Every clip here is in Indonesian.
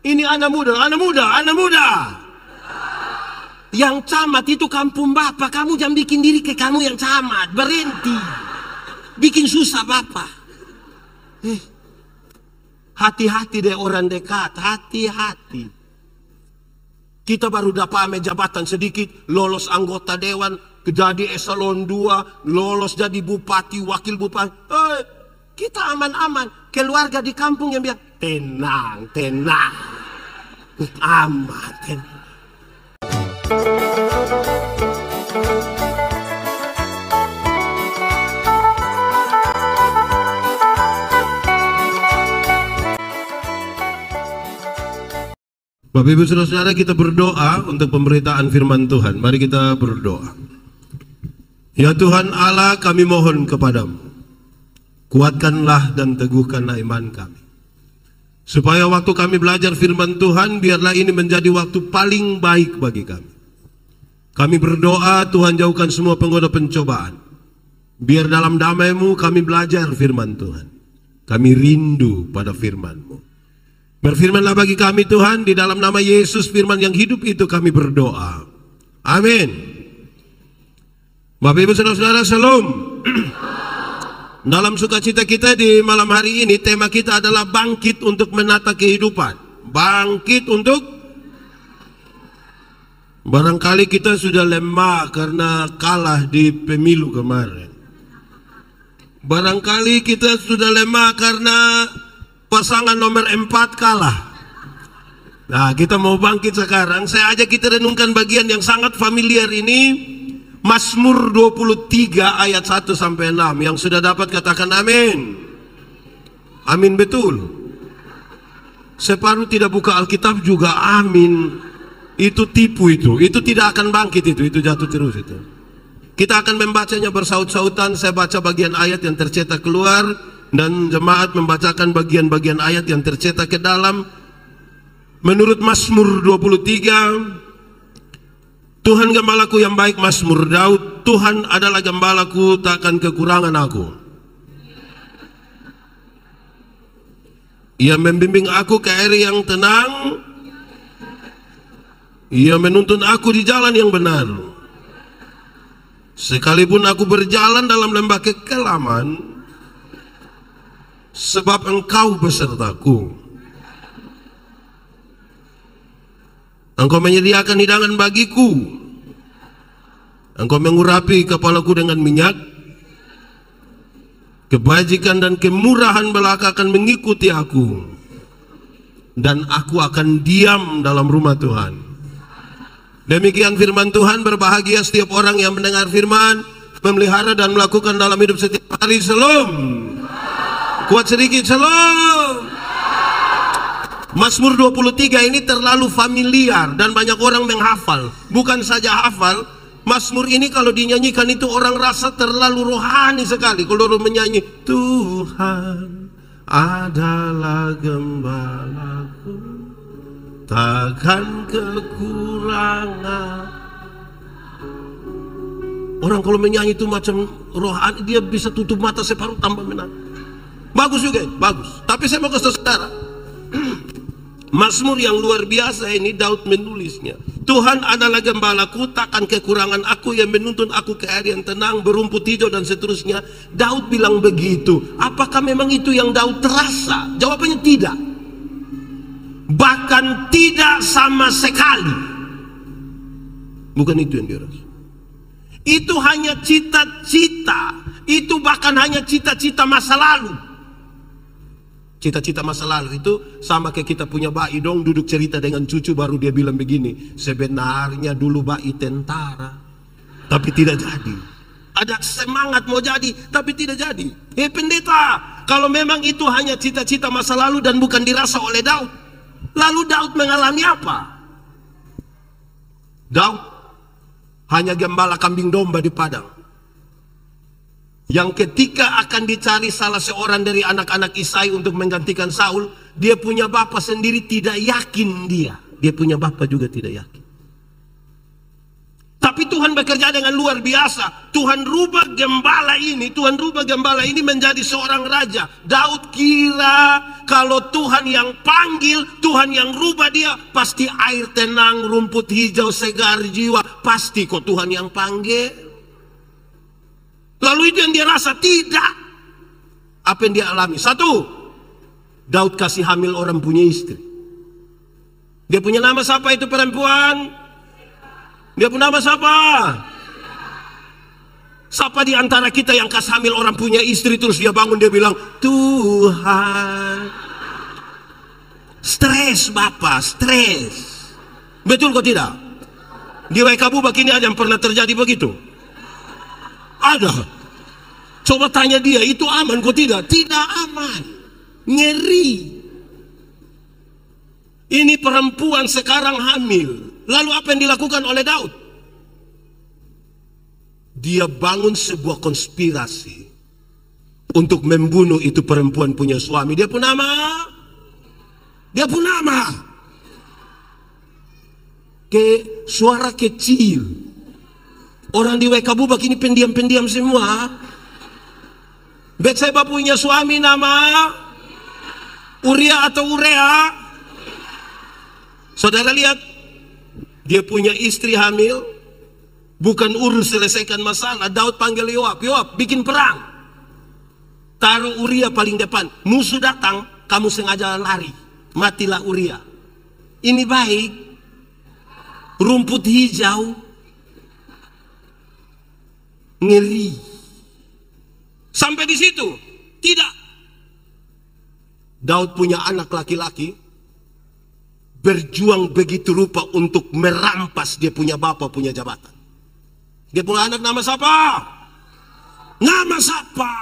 Ini anak muda, anak muda, anak muda. Yang camat itu kampung Bapak. Kamu jangan bikin diri kayak kamu yang camat. Berhenti. Bikin susah Bapak. Hati-hati deh orang dekat. Hati-hati. Kita baru dapat jabatan sedikit. Lolos anggota dewan. Jadi eselon 2. Lolos jadi bupati, wakil bupati. Kita aman-aman. Keluarga di kampung yang bilang, tenang, tenang. Aman, tenang. Bapak Ibu Saudara, kita berdoa untuk pemberitaan firman Tuhan. Mari kita berdoa. Ya Tuhan Allah, kami mohon kepadamu, kuatkanlah dan teguhkanlah iman kami, supaya waktu kami belajar firman Tuhan, biarlah ini menjadi waktu paling baik bagi kami. Kami berdoa, Tuhan jauhkan semua penggoda pencobaan. Biar dalam damai-Mu kami belajar firman Tuhan. Kami rindu pada firman-Mu. Berfirmanlah bagi kami Tuhan, di dalam nama Yesus firman yang hidup itu kami berdoa. Amin. Bapak Ibu Saudara-saudara, Shalom. Dalam sukacita kita di malam hari ini, tema kita adalah bangkit untuk menata kehidupan. Bangkit untuk, barangkali kita sudah lemah karena kalah di pemilu kemarin. Barangkali kita sudah lemah karena pasangan nomor 4 kalah. Nah, kita mau bangkit sekarang. Saya ajak kita renungkan bagian yang sangat familiar ini, Mazmur 23 ayat 1 sampai 6. Yang sudah dapat katakan amin. Amin betul. Separuh tidak buka Alkitab juga amin. Itu tipu itu. Itu tidak akan bangkit itu jatuh terus itu. Kita akan membacanya bersaut-sautan. Saya baca bagian ayat yang tercetak keluar dan jemaat membacakan bagian-bagian ayat yang tercetak ke dalam. Menurut Mazmur 23, Tuhan gembalaku yang baik, Mazmur Daud. Tuhan adalah gembalaku, takkan kekurangan aku. Ia membimbing aku ke air yang tenang. Ia menuntun aku di jalan yang benar. Sekalipun aku berjalan dalam lembah kekelaman, sebab Engkau besertaku. Engkau menyediakan hidangan bagiku. Engkau mengurapi kepalaku dengan minyak. Kebajikan dan kemurahan belaka akan mengikuti aku, dan aku akan diam dalam rumah Tuhan. Demikian firman Tuhan. Berbahagia setiap orang yang mendengar firman, memelihara dan melakukan dalam hidup setiap hari. Shalom. Kuat sedikit, shalom. Mazmur 23 ini terlalu familiar dan banyak orang menghafal. Bukan saja hafal, Mazmur ini kalau dinyanyikan itu orang rasa terlalu rohani sekali. Kalau orang menyanyi, Tuhan adalah gembalaku, takkan kekurangan. Orang kalau menyanyi itu macam rohani, dia bisa tutup mata separuh tambah menang. Bagus juga, bagus. Tapi saya mau kasih saudara, Mazmur yang luar biasa ini Daud menulisnya. Tuhan adalah gembalaku, takkan kekurangan aku, yang menuntun aku ke air yang tenang, berumput hijau dan seterusnya. Daud bilang begitu. Apakah memang itu yang Daud terasa? Jawabannya tidak. Bahkan tidak sama sekali. Bukan itu yang dia rasa. Itu hanya cita-cita. Itu bahkan hanya cita-cita masa lalu. Cita-cita masa lalu itu sama kayak kita punya bayi dong, duduk cerita dengan cucu, baru dia bilang begini, sebenarnya dulu bayi tentara tapi tidak jadi. Ada semangat mau jadi tapi tidak jadi. Pendeta, kalau memang itu hanya cita-cita masa lalu dan bukan dirasa oleh Daud, lalu Daud mengalami apa? Daud hanya gembala kambing domba di padang, yang ketika akan dicari salah seorang dari anak-anak Isai untuk menggantikan Saul, dia punya bapak sendiri tidak yakin dia punya bapak juga tidak yakin. Tapi Tuhan bekerja dengan luar biasa. Tuhan rubah gembala ini menjadi seorang raja. Daud kira kalau Tuhan yang panggil, Tuhan yang rubah dia, pasti air tenang, rumput hijau, segar jiwa. Pasti kok Tuhan yang panggil. Lalu itu yang dia rasa, tidak. Apa yang dia alami? Satu, Daud kasih hamil orang punya istri. Dia punya nama siapa itu perempuan? Dia punya nama siapa? Siapa di antara kita yang kasih hamil orang punya istri terus dia bangun dia bilang, Tuhan. Stres Bapak, stres. Betul kok tidak? Di WK Bubak ini ada yang pernah terjadi begitu? Ada. Coba tanya dia, itu aman kok tidak? Tidak aman. Ngeri. Ini perempuan sekarang hamil. Lalu apa yang dilakukan oleh Daud? Dia bangun sebuah konspirasi untuk membunuh itu perempuan punya suami. Dia pun nama. Suara kecil. Orang di WK Bubak ini pendiam-pendiam semua. Batseba punya suami nama Uria atau Urea. Saudara lihat. Dia punya istri hamil, bukan urus selesaikan masalah. Daud panggil Yoab, Yoab bikin perang. Taruh Uria paling depan. Musuh datang, kamu sengaja lari. Matilah Uria. Ini baik. Rumput hijau. Ngeri. Sampai di situ? Tidak. Daud punya anak laki-laki. Berjuang begitu rupa untuk merampas dia punya bapak punya jabatan. Dia punya anak nama siapa? Nama siapa?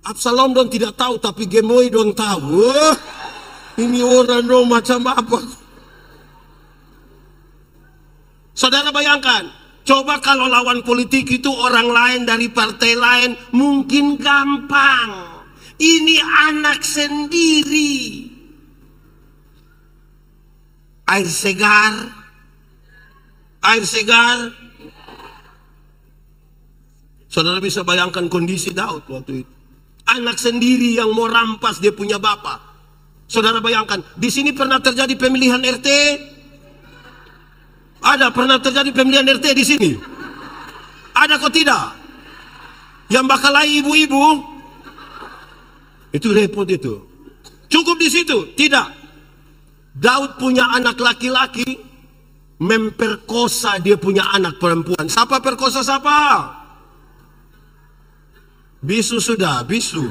Absalom dong tidak tahu, tapi Gemoy dong tahu. Ini orang dong macam apa? Saudara bayangkan, coba kalau lawan politik itu orang lain dari partai lain, mungkin gampang. Ini anak sendiri. Air segar. Saudara bisa bayangkan kondisi Daud waktu itu. Anak sendiri yang mau rampas dia punya bapak. Saudara bayangkan, di sini pernah terjadi pemilihan RT? Ada pernah terjadi pemilihan RT di sini? Ada kok tidak? Yang bakalai ibu-ibu? Itu repot itu. Cukup di situ? Tidak. Daud punya anak laki-laki, memperkosa dia punya anak perempuan. Siapa perkosa siapa? Bisu sudah, bisu.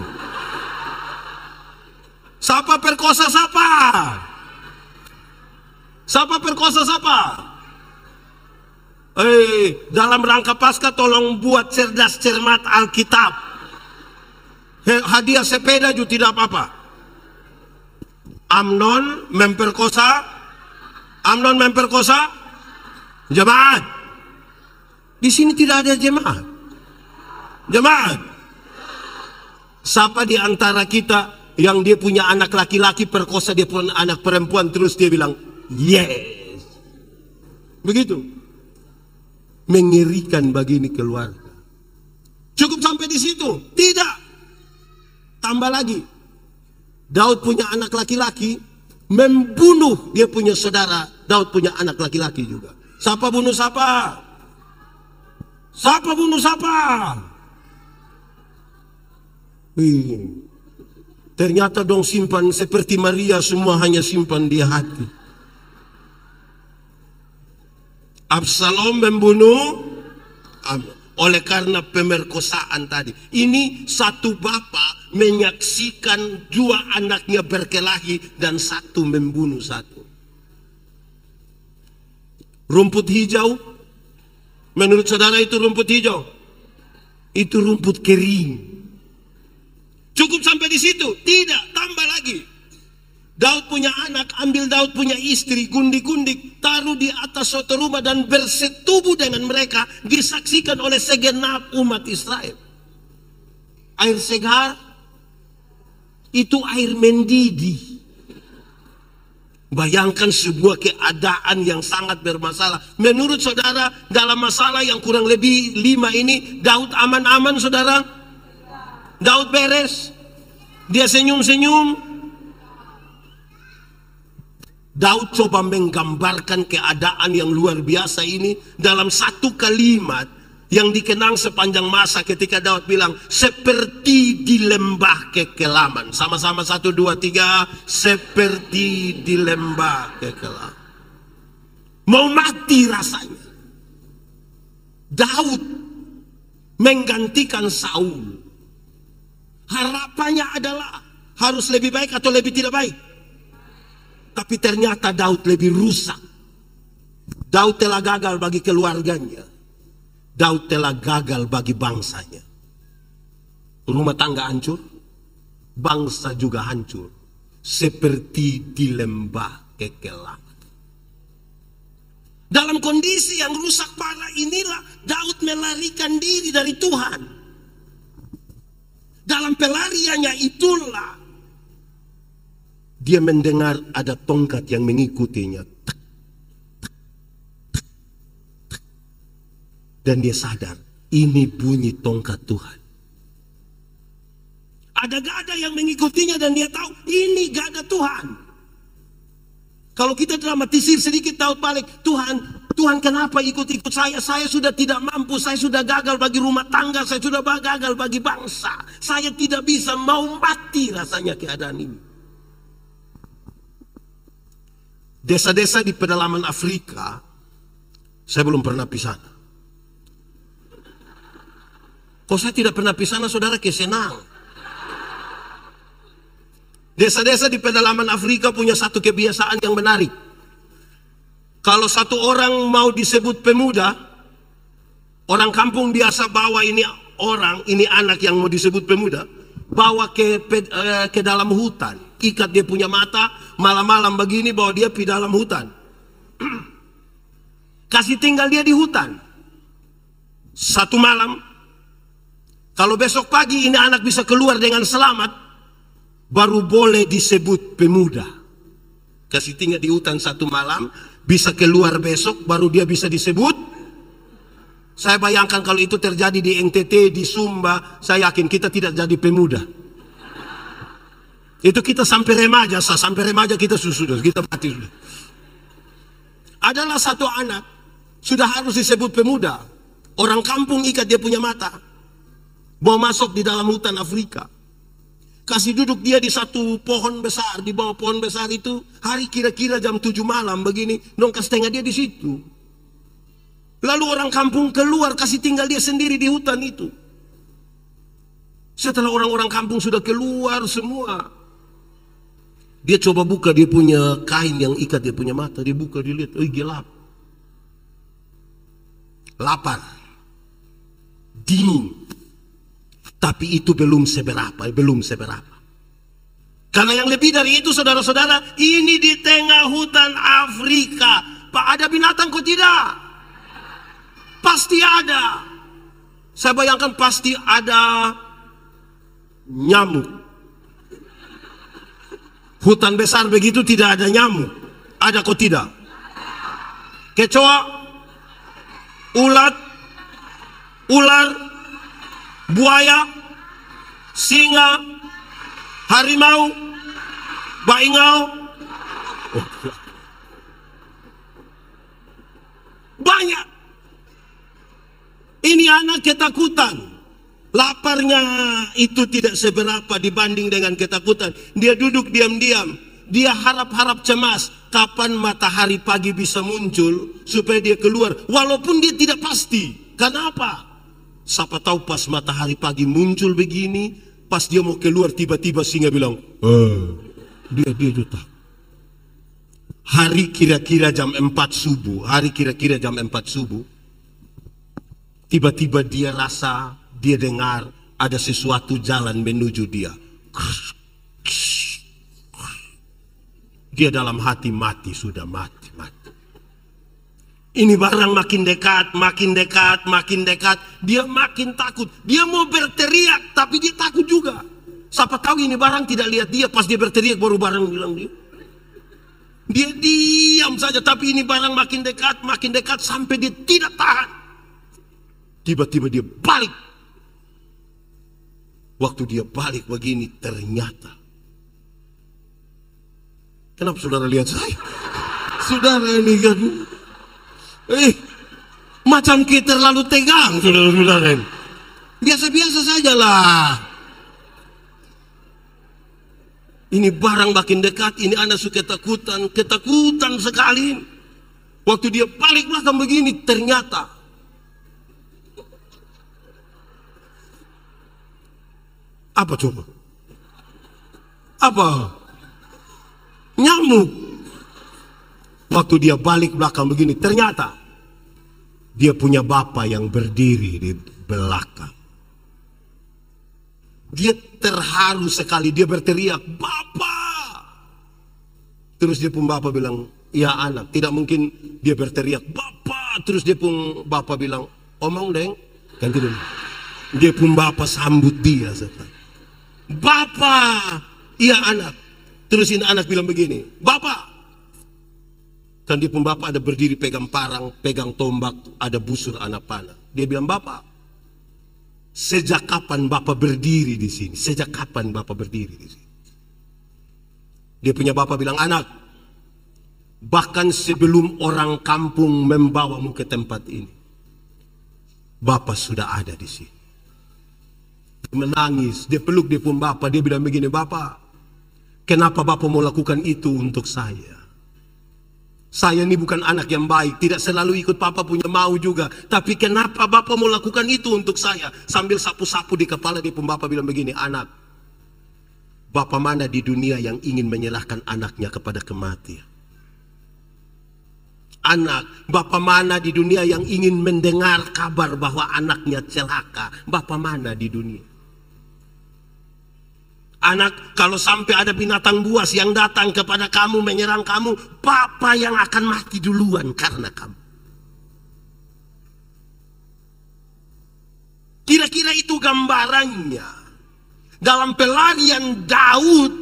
Siapa perkosa siapa? Siapa perkosa siapa? Dalam rangka Paskah tolong buat cerdas cermat Alkitab. Hadiah sepeda juga tidak apa-apa. Amnon memperkosa jemaat. Di sini tidak ada jemaat. Siapa di antara kita yang dia punya anak laki-laki perkosa dia punya anak perempuan terus dia bilang yes? Begitu. Mengerikan bagi ini keluarga. Cukup sampai di situ? Tidak. Tambah lagi, Daud punya anak laki-laki, membunuh dia punya saudara. Daud punya anak laki-laki juga. Siapa bunuh siapa? Siapa bunuh siapa? Ternyata dong simpan seperti Maria, semua hanya simpan di hati. Absalom membunuh Amnon. Oleh karena pemerkosaan tadi. Ini satu bapak menyaksikan dua anaknya berkelahi dan satu membunuh satu. Rumput hijau, menurut saudara itu rumput hijau? Itu rumput kering. Cukup sampai di situ? Tidak, tambah lagi. Daud punya anak, ambil Daud punya istri, gundik-gundik, taruh di atas suatu rumah dan bersetubuh dengan mereka, disaksikan oleh segenap umat Israel. Air segar itu air mendidih. Bayangkan sebuah keadaan yang sangat bermasalah. Menurut saudara, dalam masalah yang kurang lebih 5 ini, Daud aman-aman saudara? Daud beres? Dia senyum-senyum? Daud coba menggambarkan keadaan yang luar biasa ini dalam satu kalimat yang dikenang sepanjang masa ketika Daud bilang, seperti di lembah kekelaman. Sama-sama 1, 2, 3. Seperti di lembah kekelaman. Mau mati rasanya. Daud menggantikan Saul. Harapannya adalah harus lebih baik atau lebih tidak baik. Tapi ternyata Daud lebih rusak. Daud telah gagal bagi keluarganya. Daud telah gagal bagi bangsanya. Rumah tangga hancur, bangsa juga hancur. Seperti di lembah kekelaman. Dalam kondisi yang rusak parah inilah Daud melarikan diri dari Tuhan. Dalam pelariannya itulah dia mendengar ada tongkat yang mengikutinya. Dan dia sadar, ini bunyi tongkat Tuhan. Ada gada yang mengikutinya dan dia tahu, ini gada Tuhan. Kalau kita dramatisir sedikit, Daud balik, Tuhan kenapa ikut-ikut saya? Saya sudah tidak mampu, saya sudah gagal bagi rumah tangga, saya sudah gagal bagi bangsa. Saya tidak bisa, mau mati rasanya keadaan ini. Desa-desa di pedalaman Afrika, saya belum pernah pergi sana. Kok saya tidak pernah pergi sana, saudara, kesenang. Desa-desa di pedalaman Afrika punya satu kebiasaan yang menarik. Kalau satu orang mau disebut pemuda, orang kampung biasa bawa ini anak yang mau disebut pemuda, bawa ke dalam hutan, ikat dia punya mata, malam-malam begini bawa dia di dalam hutan. Kasih tinggal dia di hutan. Satu malam, kalau besok pagi ini anak bisa keluar dengan selamat, baru boleh disebut pemuda. Kasih tinggal di hutan satu malam, bisa keluar besok, baru dia bisa disebut. Saya bayangkan kalau itu terjadi di NTT, di Sumba, saya yakin kita tidak jadi pemuda. Itu kita sampai remaja kita sudah, kita mati sudah. Adalah satu anak, sudah harus disebut pemuda. Orang kampung ikat dia punya mata. Bawa masuk di dalam hutan Afrika. Kasih duduk dia di satu pohon besar, di bawah pohon besar itu, hari kira-kira jam 7 malam begini, nongkas setengah dia di situ. Lalu orang kampung keluar, kasih tinggal dia sendiri di hutan itu. Setelah orang-orang kampung sudah keluar semua, dia coba buka dia punya kain yang ikat dia punya mata, dia buka, dia lihat, gelap. Lapar. Dingin. Tapi itu belum seberapa. Karena yang lebih dari itu, saudara-saudara, ini di tengah hutan Afrika. Pak, ada binatang kok tidak? Pasti ada. Saya bayangkan pasti ada nyamuk. Hutan besar begitu tidak ada nyamuk. Ada kok tidak? Kecoa, ular, buaya, singa, harimau, baingau. Banyak. Ini anak ketakutan. Laparnya itu tidak seberapa dibanding dengan ketakutan. Dia duduk diam-diam. Dia harap-harap cemas. Kapan matahari pagi bisa muncul supaya dia keluar. Walaupun dia tidak pasti. Kenapa? Siapa tahu pas matahari pagi muncul begini, pas dia mau keluar tiba-tiba singa bilang, dia juta. Hari kira-kira jam 4 subuh, tiba-tiba dia rasa, dia dengar ada sesuatu jalan menuju dia. Dia dalam hati mati, sudah mati. Ini barang makin dekat. Dia makin takut. Dia mau berteriak, tapi dia takut juga. Siapa tahu ini barang tidak lihat dia. Pas dia berteriak, baru barang bilang dia. Dia diam saja, tapi ini barang makin dekat sampai dia tidak tahan. Tiba-tiba dia balik. Waktu dia balik begini, ternyata. Kenapa saudara lihat saya? Saudara ini kan, macam kita terlalu tegang, saudara-saudara. Biasa-biasa sajalah. Ini barang makin dekat, ini anak suka ketakutan sekali. Waktu dia balik belakang begini, ternyata apa coba? Apa? Nyamuk. Waktu dia balik belakang begini, ternyata dia punya bapak yang berdiri di belakang. Dia terharu sekali, dia berteriak, "Bapak!" Terus dia pun bapak bilang, "Ya anak." Tidak mungkin dia berteriak, "Bapak!" Terus dia pun bapak bilang, "Omong deng." Kan tidak. Dia pun bapak sambut dia sekali. "Bapak!" "Iya anak." Terus ini anak bilang begini, "Bapak!" Kan dia pun bapak ada berdiri pegang parang, pegang tombak, ada busur anak panah. Dia bilang, "Bapak, sejak kapan Bapak berdiri di sini? Sejak kapan Bapak berdiri di sini?" Dia punya bapak bilang, "Anak, bahkan sebelum orang kampung membawamu ke tempat ini, Bapak sudah ada di sini." Menangis, dia peluk dia pun bapak, dia bilang begini, "Bapak, kenapa Bapak mau lakukan itu untuk saya? Saya ini bukan anak yang baik, tidak selalu ikut Papa punya mau juga. Tapi kenapa Bapak mau lakukan itu untuk saya?" Sambil sapu-sapu di kepala dia pun bapak bilang begini, "Anak, Bapak mana di dunia yang ingin menyerahkan anaknya kepada kematian? Anak, Bapak mana di dunia yang ingin mendengar kabar bahwa anaknya celaka? Bapak mana di dunia? Anak, kalau sampai ada binatang buas yang datang kepada kamu, menyerang kamu, Papa yang akan mati duluan karena kamu." Kira-kira itu gambarannya. Dalam pelarian Daud,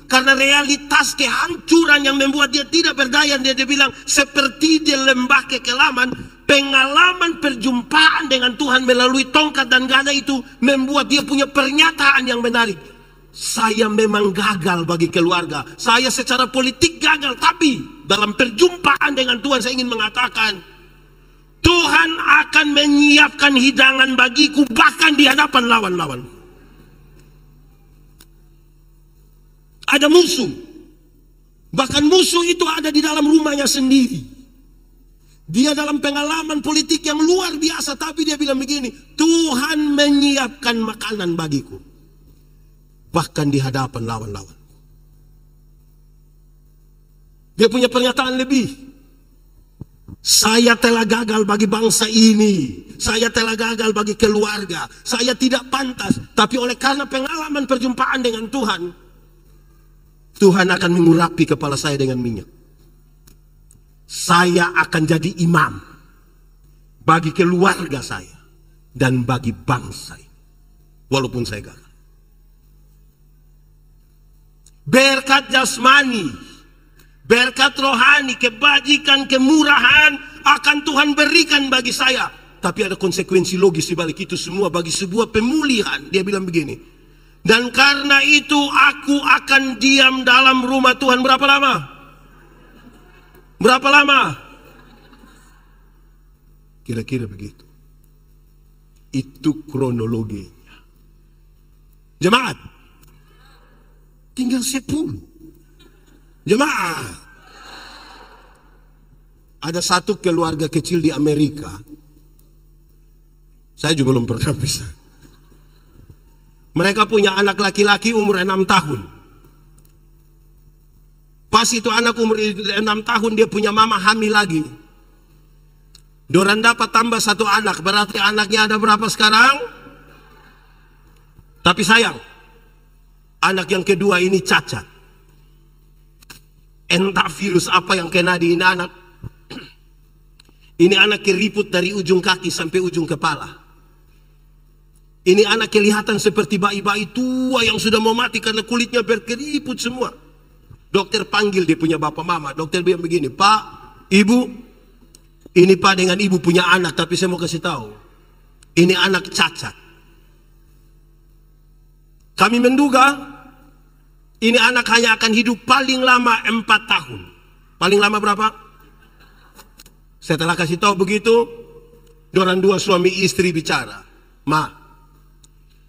karena realitas kehancuran yang membuat dia tidak berdaya, dia bilang, seperti di lembah kekelaman, pengalaman perjumpaan dengan Tuhan melalui tongkat dan gada itu membuat dia punya pernyataan yang menarik. "Saya memang gagal bagi keluarga, saya secara politik gagal, tapi dalam perjumpaan dengan Tuhan saya ingin mengatakan, Tuhan akan menyiapkan hidangan bagiku bahkan di hadapan lawan-lawan." Ada musuh, bahkan musuh itu ada di dalam rumahnya sendiri. Dia dalam pengalaman politik yang luar biasa, tapi dia bilang begini, "Tuhan menyiapkan makanan bagiku bahkan di hadapan lawan-lawan." Dia punya pernyataan lebih. "Saya telah gagal bagi bangsa ini. Saya telah gagal bagi keluarga. Saya tidak pantas. Tapi oleh karena pengalaman perjumpaan dengan Tuhan, Tuhan akan mengurapi kepala saya dengan minyak. Saya akan jadi imam bagi keluarga saya dan bagi bangsa ini, walaupun saya gagal." Berkat jasmani, berkat rohani, kebajikan, kemurahan akan Tuhan berikan bagi saya. Tapi ada konsekuensi logis di balik itu semua bagi sebuah pemulihan. Dia bilang begini, "Dan karena itu aku akan diam dalam rumah Tuhan." Berapa lama? Berapa lama? Kira-kira begitu. Itu kronologinya. Jemaat, tinggal 10. Jemaah, ada satu keluarga kecil di Amerika. Saya juga belum pernah bisa. Mereka punya anak laki-laki umur 6 tahun. Pas itu anak umur 6 tahun, dia punya mama hamil lagi. Doran dapat tambah 1 anak, berarti anaknya ada berapa sekarang? Tapi sayang, anak yang kedua ini cacat. Entah virus apa yang kena di ini anak. Ini anak keriput dari ujung kaki sampai ujung kepala. Ini anak kelihatan seperti bayi-bayi tua yang sudah mau mati karena kulitnya berkeriput semua. Dokter panggil dia punya bapak mama. Dokter bilang begini, Pak, Ibu, ini Pak dengan Ibu punya anak, tapi saya mau kasih tahu, ini anak cacat. Kami menduga ini anak hanya akan hidup paling lama 4 tahun. Paling lama berapa? Setelah kasih tahu begitu, dorang dua suami istri bicara, Ma,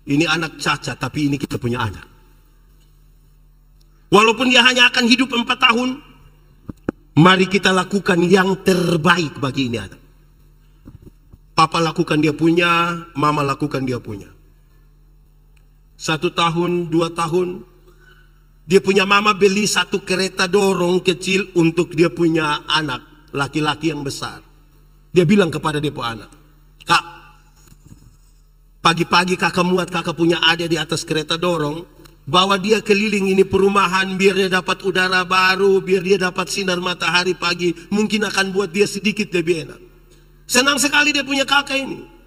ini anak cacat, tapi ini kita punya anak. Walaupun dia hanya akan hidup 4 tahun, mari kita lakukan yang terbaik bagi ini anak. Papa lakukan dia punya, Mama lakukan dia punya. 1 tahun, 2 tahun, dia punya mama beli 1 kereta dorong kecil untuk dia punya anak laki-laki yang besar. Dia bilang kepada dia punya anak, Kak, pagi-pagi kakak muat kakak punya adik di atas kereta dorong, bawa dia keliling ini perumahan biar dia dapat udara baru, biar dia dapat sinar matahari pagi, mungkin akan buat dia sedikit lebih enak. Senang sekali dia punya kakak ini.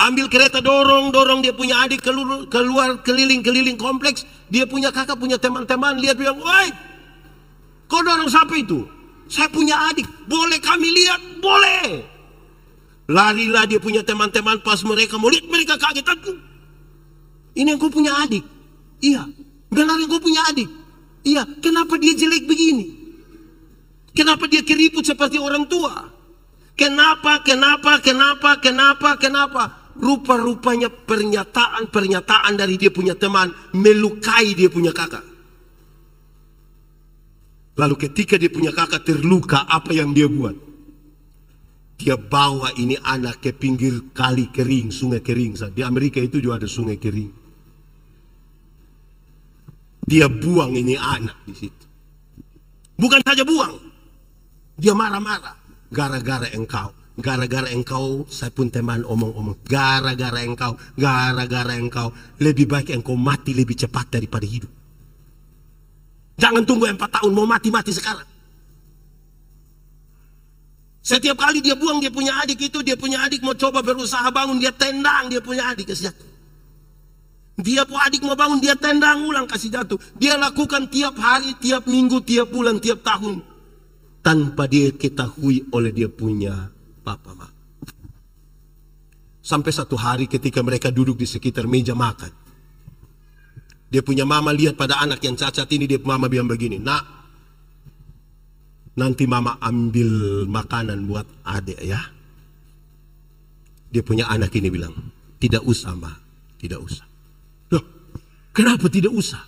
Ambil kereta dorong dia punya adik keluar keliling kompleks. Dia punya kakak, punya teman-teman, lihat bilang, woi, kau dorong sampai itu? Saya punya adik, boleh kami lihat? Boleh. Larilah dia punya teman-teman, pas mereka mau lihat, mereka kaget. Ini yang kau punya adik? Iya. Benar yang kau punya adik? Iya. Kenapa dia jelek begini? Kenapa dia keriput seperti orang tua? Kenapa? Rupa-rupanya pernyataan dari dia punya teman melukai dia punya kakak. Lalu ketika dia punya kakak terluka, apa yang dia buat? Dia bawa ini anak ke pinggir kali kering, sungai kering. Di Amerika itu juga ada sungai kering. Dia buang ini anak di situ. Bukan saja buang, dia marah-marah. Gara-gara engkau, saya pun teman omong-omong. Gara-gara engkau, lebih baik engkau mati lebih cepat daripada hidup. Jangan tunggu 4 tahun, mau mati sekarang. Setiap kali dia buang dia punya adik itu, dia punya adik mau coba berusaha bangun, dia tendang dia punya adik kasih jatuh. Dia punya adik mau bangun, dia tendang ulang kasih jatuh. Dia lakukan tiap hari, tiap minggu, tiap bulan, tiap tahun. Tanpa dia ketahui oleh dia punya papa mama. Sampai satu hari ketika mereka duduk di sekitar meja makan, dia punya mama lihat pada anak yang cacat ini, dia mama bilang begini, Nak, nanti mama ambil makanan buat adik ya. Dia punya anak ini bilang, tidak usah ma, tidak usah. Loh, kenapa tidak usah?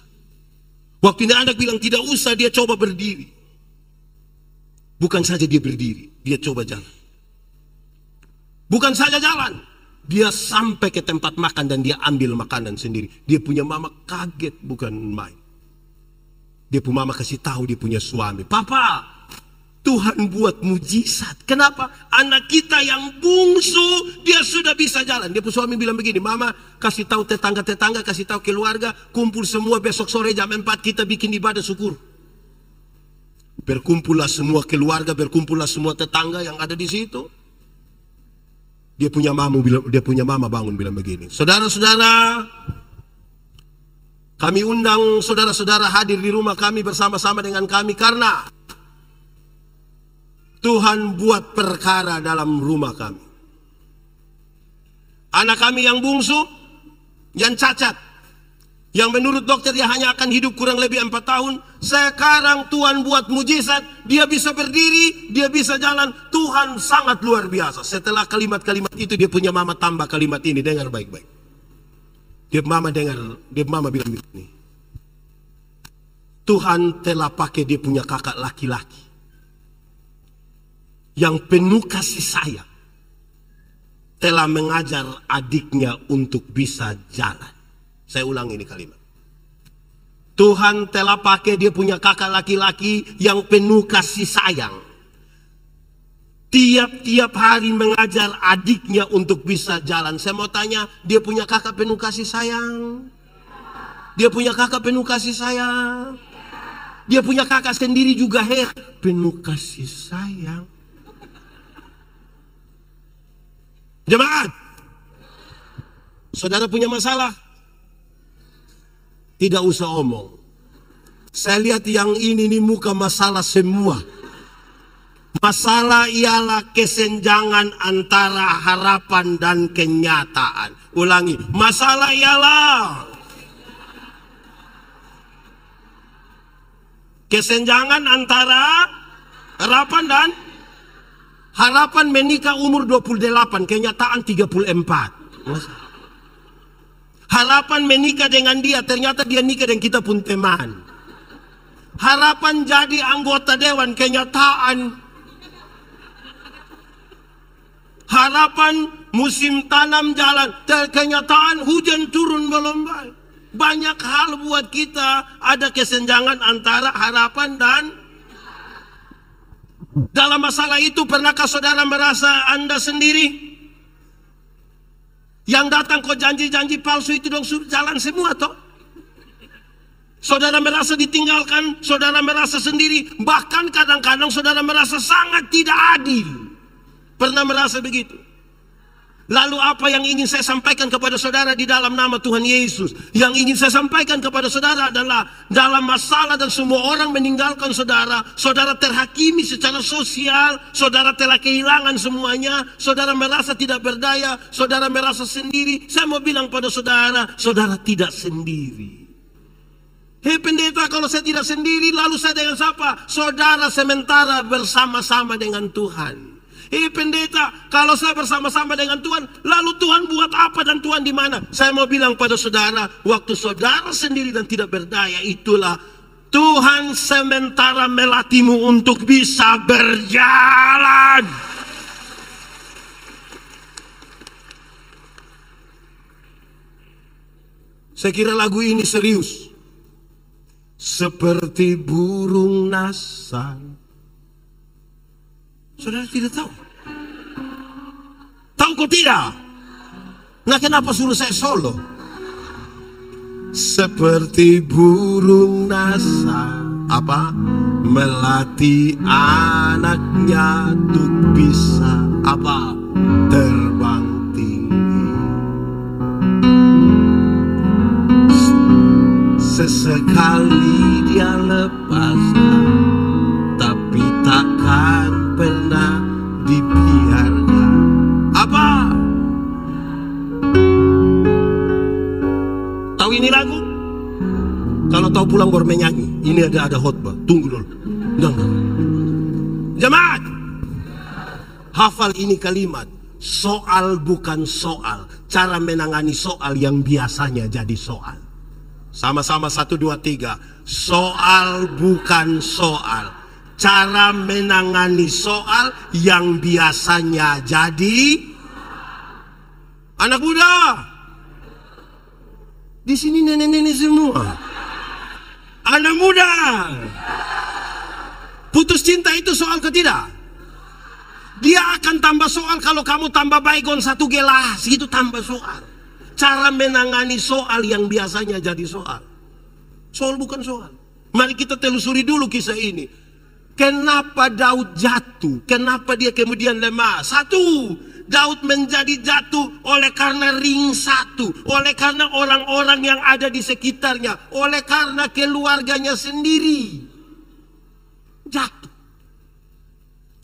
Waktu ini anak bilang tidak usah, dia coba berdiri. Bukan saja dia berdiri, dia coba jalan. Bukan saja jalan, dia sampai ke tempat makan dan dia ambil makanan sendiri. Dia punya mama kaget bukan main. Dia punya mama kasih tahu dia punya suami, Papa, Tuhan buat mujizat. Kenapa? Anak kita yang bungsu dia sudah bisa jalan. Dia punya suami bilang begini, Mama kasih tahu tetangga-tetangga, kasih tahu keluarga, kumpul semua besok sore jam 4 kita bikin ibadah syukur. Berkumpullah semua keluarga, berkumpullah semua tetangga yang ada di situ. Dia punya mama bangun bilang begini, saudara-saudara, kami undang saudara-saudara hadir di rumah kami bersama-sama dengan kami karena Tuhan buat perkara dalam rumah kami. Anak kami yang bungsu, yang cacat, yang menurut dokter dia hanya akan hidup kurang lebih 4 tahun. Sekarang Tuhan buat mujizat, dia bisa berdiri, dia bisa jalan. Tuhan sangat luar biasa. Setelah kalimat-kalimat itu dia punya mama tambah kalimat ini, dengar baik-baik. Dia mama bilang begini, Tuhan telah pakai dia punya kakak laki-laki yang penuh kasih sayang, telah mengajar adiknya untuk bisa jalan. Saya ulang ini kalimat. Tuhan telah pakai dia punya kakak laki-laki yang penuh kasih sayang. Tiap-tiap hari mengajar adiknya untuk bisa jalan. Saya mau tanya, dia punya kakak penuh kasih sayang? Dia punya kakak penuh kasih sayang? Dia punya kakak sendiri juga penuh kasih sayang. Jemaat, saudara punya masalah? Tidak usah omong. Saya lihat yang ini nih muka masalah semua. Masalah ialah kesenjangan antara harapan dan kenyataan. Ulangi, masalah ialah kesenjangan antara harapan menikah umur 28, kenyataan 34. Harapan menikah dengan dia, ternyata dia nikah dengan kita pun teman. Harapan jadi anggota dewan, kenyataan. Harapan musim tanam jalan, kenyataan hujan turun belum baik. Banyak hal buat kita ada kesenjangan antara harapan dan dalam masalah itu. Pernahkah saudara merasa Anda sendiri? Yang datang kok janji-janji palsu itu dong suruh jalan semua toh. Saudara merasa ditinggalkan, saudara merasa sendiri, bahkan kadang-kadang saudara merasa sangat tidak adil. Pernah merasa begitu? Lalu apa yang ingin saya sampaikan kepada saudara di dalam nama Tuhan Yesus? Yang ingin saya sampaikan kepada saudara adalah dalam masalah dan semua orang meninggalkan saudara, saudara terhakimi secara sosial, saudara telah kehilangan semuanya, saudara merasa tidak berdaya, saudara merasa sendiri. Saya mau bilang pada saudara, saudara tidak sendiri. Hei pendeta, kalau saya tidak sendiri, lalu saya dengan siapa? Saudara sementara bersama-sama dengan Tuhan. Hei pendeta, kalau saya bersama-sama dengan Tuhan, lalu Tuhan buat apa dan Tuhan di mana? Saya mau bilang pada saudara, waktu saudara sendiri dan tidak berdaya, itulah Tuhan sementara melatihmu untuk bisa berjalan. Saya kira lagu ini serius. Seperti burung nasar. Saudara tidak tahu? Tahu kok tidak? Nah, kenapa suruh saya solo? Seperti burung nasar, apa? Melatih anaknya untuk bisa apa? Terbang tinggi. Sesekali dia lepaskan, tapi takkan pernah dibiarkan. Apa? Tahu ini lagu? Kalau tahu pulang baru menyanyi. Ini ada khotbah. Tunggu dulu. Jangan. Jemaat, hafal ini kalimat. Soal bukan soal. Cara menangani soal yang biasanya jadi soal. Sama-sama 1, 2, 3. Soal bukan soal. Cara menangani soal yang biasanya jadi anak muda. Di sini nenek-nenek semua. Anak muda. Putus cinta itu soal ke tidak? Dia akan tambah soal kalau kamu tambah baygon 1 gelas, itu tambah soal. Cara menangani soal yang biasanya jadi soal. Soal bukan soal. Mari kita telusuri dulu kisah ini. Kenapa Daud jatuh? Kenapa dia kemudian lemah? 1, Daud menjadi jatuh oleh karena ring 1. Oleh karena orang-orang yang ada di sekitarnya. Oleh karena keluarganya sendiri. Jatuh.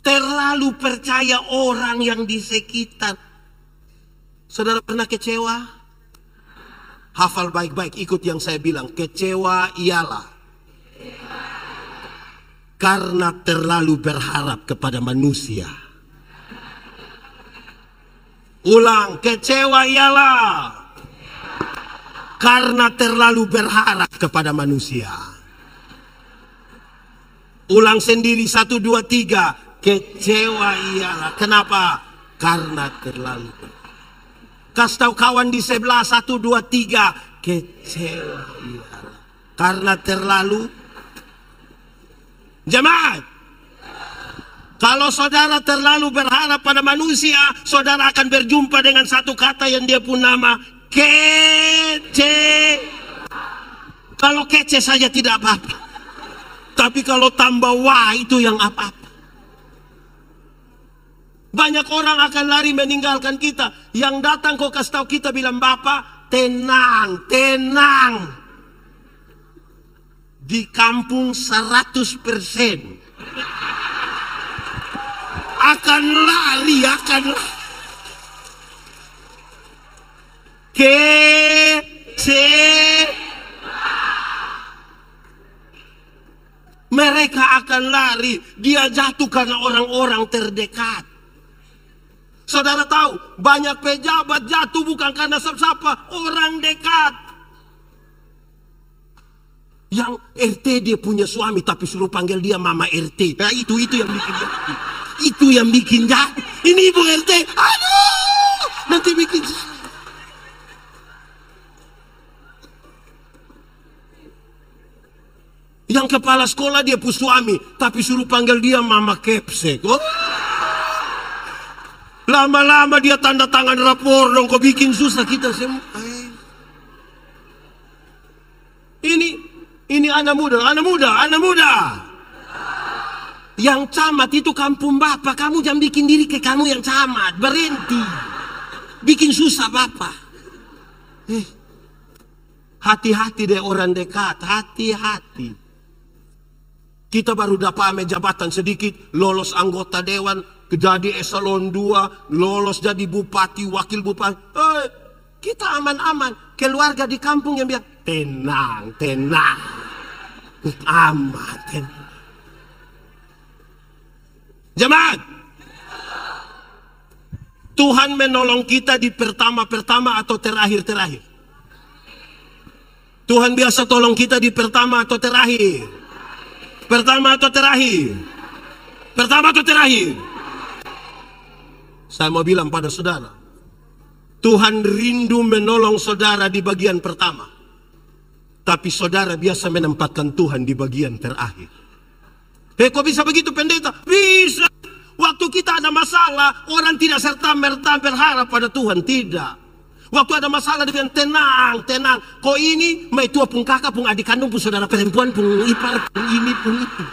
Terlalu percaya orang yang di sekitar. Saudara pernah kecewa? Hafal baik-baik, ikut yang saya bilang. Kecewa ialah karena terlalu berharap kepada manusia. Ulang, kecewa ialah karena terlalu berharap kepada manusia. Ulang sendiri, 1, 2, 3. Kecewa ialah, kenapa? Karena terlalu berharap. Kasih tahu kawan di sebelah, 1, 2, 3. Kecewa ialah karena terlalu. Jemaat, kalau saudara terlalu berharap pada manusia, saudara akan berjumpa dengan satu kata yang dia pun nama kece. Kalau kece saja tidak apa-apa, tapi kalau tambah wah itu yang apa-apa. Banyak orang akan lari meninggalkan kita. Yang datang kok kasih tahu kita bilang, Bapak tenang, tenang. di kampung 100% akan lari, mereka akan lari. Dia jatuh karena orang-orang terdekat. Saudara tahu, banyak pejabat jatuh bukan karena siapa, orang dekat. Yang RT dia punya suami tapi suruh panggil dia Mama RT. Nah itu yang bikin jatuh. Itu yang bikin jatuh. Ini Ibu RT, aduh, nanti bikin jatuh. Yang kepala sekolah dia punya suami tapi suruh panggil dia Mama Kepsek. Oh. Lama-lama dia tanda tangan rapor dong, kok bikin susah kita semua. Ini anak muda. Yang camat itu kampung Bapak, kamu jangan bikin diri ke kamu yang camat, berhenti. Bikin susah Bapak. Hati-hati deh orang dekat, hati-hati. Kita baru dapat jabatan sedikit, lolos anggota dewan, jadi eselon 2, lolos jadi bupati, wakil bupati. Kita aman-aman. Keluarga di kampung yang bilang, tenang. Aman, tenang. Jemaat, Tuhan menolong kita di pertama-pertama atau terakhir-terakhir? Tuhan biasa tolong kita di pertama atau terakhir? Pertama atau terakhir? Pertama atau terakhir? Saya mau bilang pada saudara, Tuhan rindu menolong saudara di bagian pertama, tapi saudara biasa menempatkan Tuhan di bagian terakhir. Kok bisa begitu pendeta? Bisa. Waktu kita ada masalah, orang tidak serta-merta berharap pada Tuhan, tidak. Waktu ada masalah dia bilang tenang. Kok ini mai tua pun kakak pun adik kandung pun saudara perempuan pun ipar pun ini pun itu.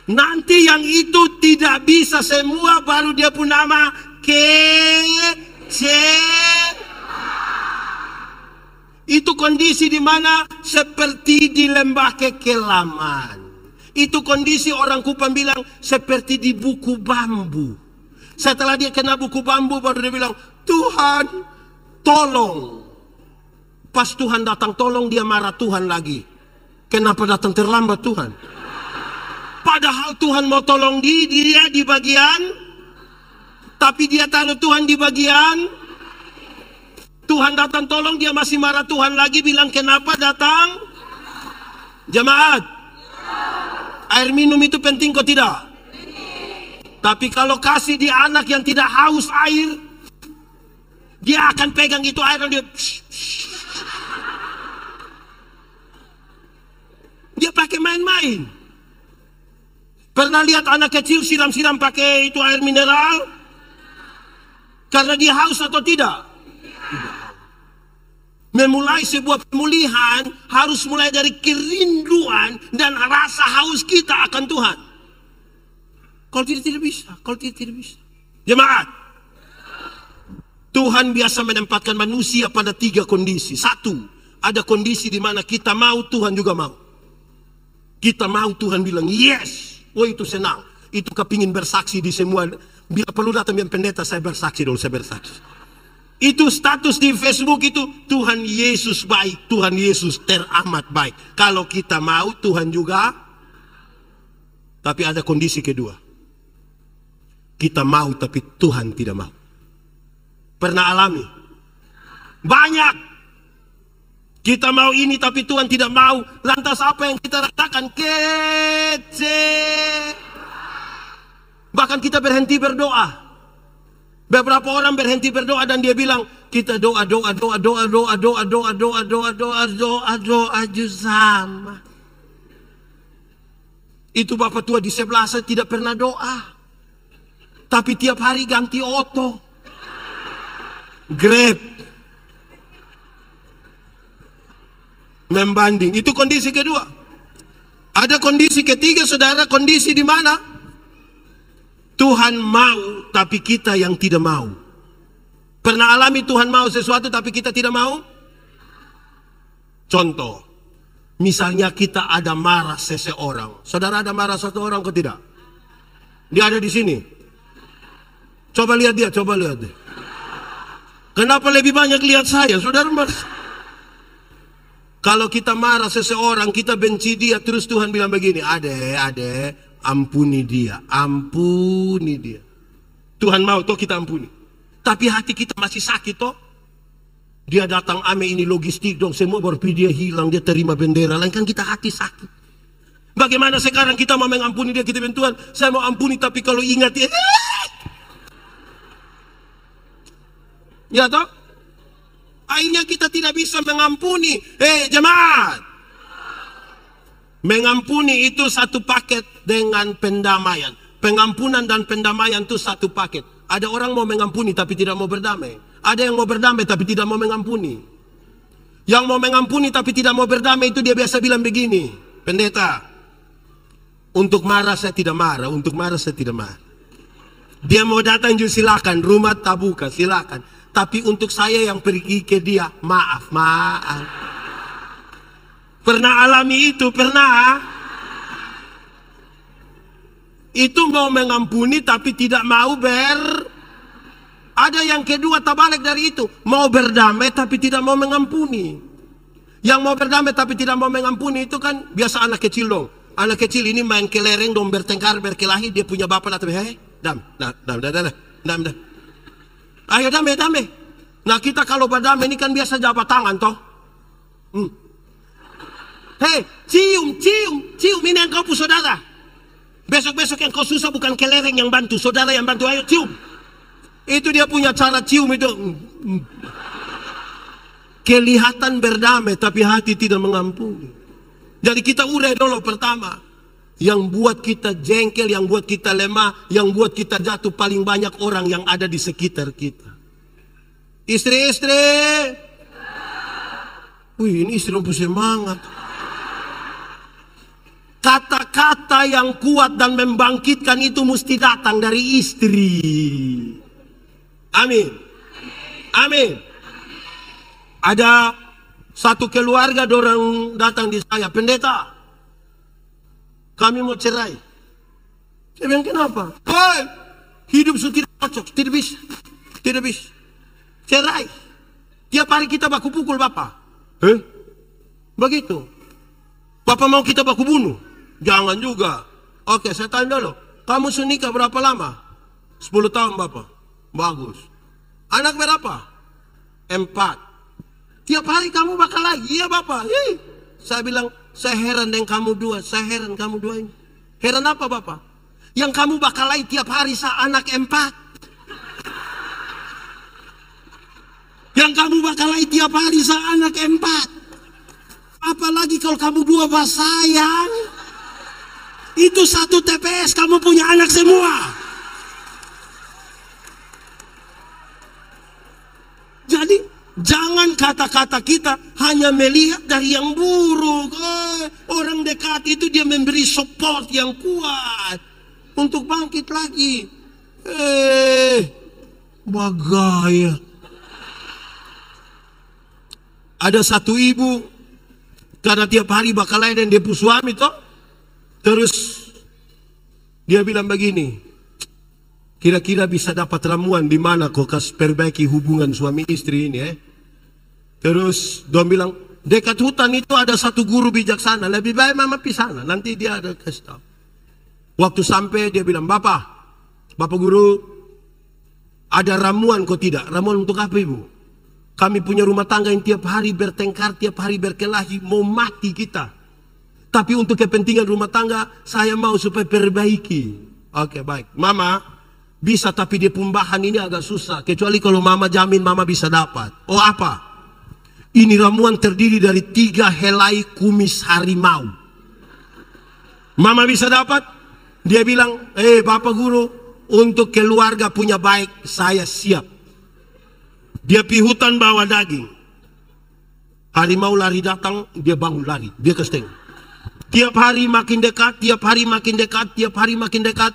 Nanti yang itu tidak bisa semua baru dia pun nama itu kondisi di mana seperti di lembah kekelaman. Itu kondisi orang Kupang bilang seperti di buku bambu. Setelah dia kena buku bambu baru dia bilang, Tuhan tolong. Pas Tuhan datang tolong dia marah Tuhan lagi. Kenapa datang terlambat Tuhan? Padahal Tuhan mau tolong dia di bagian, tapi dia taruh Tuhan di bagian. Tuhan datang tolong dia masih marah Tuhan lagi, bilang kenapa datang? Jemaat, air minum itu penting kok tidak? Tapi kalau kasih di anak yang tidak haus air, dia akan pegang itu air dan dia pakai main-main. Pernah lihat anak kecil siram-siram pakai itu air mineral? Karena dia haus atau tidak? Memulai sebuah pemulihan harus mulai dari kerinduan dan rasa haus kita akan Tuhan. Kalau tidak bisa. Jemaat, Tuhan biasa menempatkan manusia pada 3 kondisi. 1, ada kondisi di mana kita mau, Tuhan juga mau. Kita mau, Tuhan bilang yes. Oh itu senang. Itu kepingin bersaksi di semua. Bila perlu datang yang pendeta, saya bersaksi dulu, saya bersaksi. Itu status di Facebook itu, Tuhan Yesus baik, Tuhan Yesus teramat baik. Kalau kita mau, Tuhan juga. Tapi ada kondisi kedua. Kita mau tapi Tuhan tidak mau. Pernah alami? Banyak. Kita mau ini tapi Tuhan tidak mau. Lantas apa yang kita rasakan? Bahkan kita berhenti berdoa. Beberapa orang berhenti berdoa dan dia bilang, kita doa sama. Itu bapak tua di sebelah saya tidak pernah doa. Tapi tiap hari ganti oto. Grab. Membanding. Itu kondisi kedua. Ada kondisi ketiga, saudara, kondisi di mana Tuhan mau, tapi kita yang tidak mau. Pernah alami Tuhan mau sesuatu tapi kita tidak mau? Contoh, misalnya kita ada marah seseorang. Saudara ada marah satu orang kok tidak? Dia ada di sini. Coba lihat dia, coba lihat dia. Kenapa lebih banyak lihat saya? Saudara marah. Kalau kita marah seseorang, kita benci dia, terus Tuhan bilang begini, ade, ampuni dia, ampuni dia. Tuhan mau toh kita ampuni. Tapi hati kita masih sakit toh. Dia datang, ame ini logistik dong, semua berpikir dia hilang, dia terima bendera, lain kan kita hati sakit. Bagaimana sekarang kita mau mengampuni dia, kita bilang Tuhan, saya mau ampuni, tapi kalau ingat dia, ya toh? Akhirnya kita tidak bisa mengampuni. Jemaat, mengampuni itu satu paket dengan pendamaian. Pengampunan dan pendamaian itu satu paket. Ada orang mau mengampuni tapi tidak mau berdamai. Ada yang mau berdamai tapi tidak mau mengampuni. Yang mau mengampuni tapi tidak mau berdamai itu dia biasa bilang begini, pendeta, untuk marah saya tidak marah, untuk marah saya tidak marah. Dia mau datang juga silakan, rumah tak buka silakan. Tapi untuk saya yang pergi ke dia, maaf. Pernah alami itu? Pernah? Itu mau mengampuni tapi tidak mau Ada yang kedua terbalik dari itu. Mau berdamai tapi tidak mau mengampuni. Yang mau berdamai tapi tidak mau mengampuni itu kan biasa anak kecil dong. Anak kecil ini main kelereng dong, bertengkar, berkelahi. Dia punya bapak datang, dam. Ayo damai. Nah kita kalau berdamai ini kan biasa jabat tangan toh. Cium. Ini yang kau punya saudara. Besok-besok yang kau susah bukan kelereng yang bantu, saudara yang bantu. Ayo cium. Itu dia punya cara cium itu. Kelihatan berdamai tapi hati tidak mengampuni. Jadi kita urai dulu pertama. Yang buat kita jengkel, yang buat kita lemah, yang buat kita jatuh paling banyak orang yang ada di sekitar kita. Istri. Wih, ini istri punya semangat. Kata-kata yang kuat dan membangkitkan itu mesti datang dari istri. Amin. Ada satu keluarga dorang datang di saya, pendeta, kami mau cerai. Saya bilang kenapa? Hidup sudah tidak cocok, tidak bisa. Cerai. Tiap hari kita baku pukul bapak. Begitu. Bapak mau kita baku bunuh? Jangan juga. Oke, saya tanya dulu. Kamu sudah nikah berapa lama? 10 tahun bapak. Bagus. Anak berapa? 4. Tiap hari kamu bakal lagi. Iya bapak. Saya bilang, saya heran dengan kamu dua. Saya heran kamu dua ini. Heran apa bapak? Yang kamu bakal lagi tiap hari anak 4. Yang kamu bakal lagi tiap hari anak 4. Apalagi kalau kamu dua sayang. Itu satu TPS kamu punya anak semua. Jadi jangan kata-kata kita hanya melihat dari yang buruk. Orang dekat itu dia memberi support yang kuat untuk bangkit lagi. Bagaya. Ada satu ibu, karena tiap hari bakal lain dan dia punya suami toh. Terus dia bilang begini, kira-kira bisa dapat ramuan di mana kau kasih perbaiki hubungan suami istri ini Terus dia bilang, dekat hutan itu ada satu guru bijaksana, lebih baik mama pergi sana, nanti dia ada kasih tahu. Waktu sampai dia bilang, Bapak guru, ada ramuan kok tidak? Ramuan untuk apa ibu? Kami punya rumah tangga yang tiap hari bertengkar, tiap hari berkelahi, mau mati kita. Tapi untuk kepentingan rumah tangga, saya mau supaya perbaiki. Oke, baik. Mama bisa, tapi dia pembahan ini agak susah. Kecuali kalau mama jamin mama bisa dapat. Oh apa? Ini ramuan terdiri dari 3 helai kumis harimau. Mama bisa dapat? Dia bilang, Bapak guru, untuk keluarga punya baik, saya siap. Dia pi hutan bawa daging. Harimau lari datang, dia bangun lari, dia kesteng. Tiap hari makin dekat, tiap hari makin dekat, tiap hari makin dekat.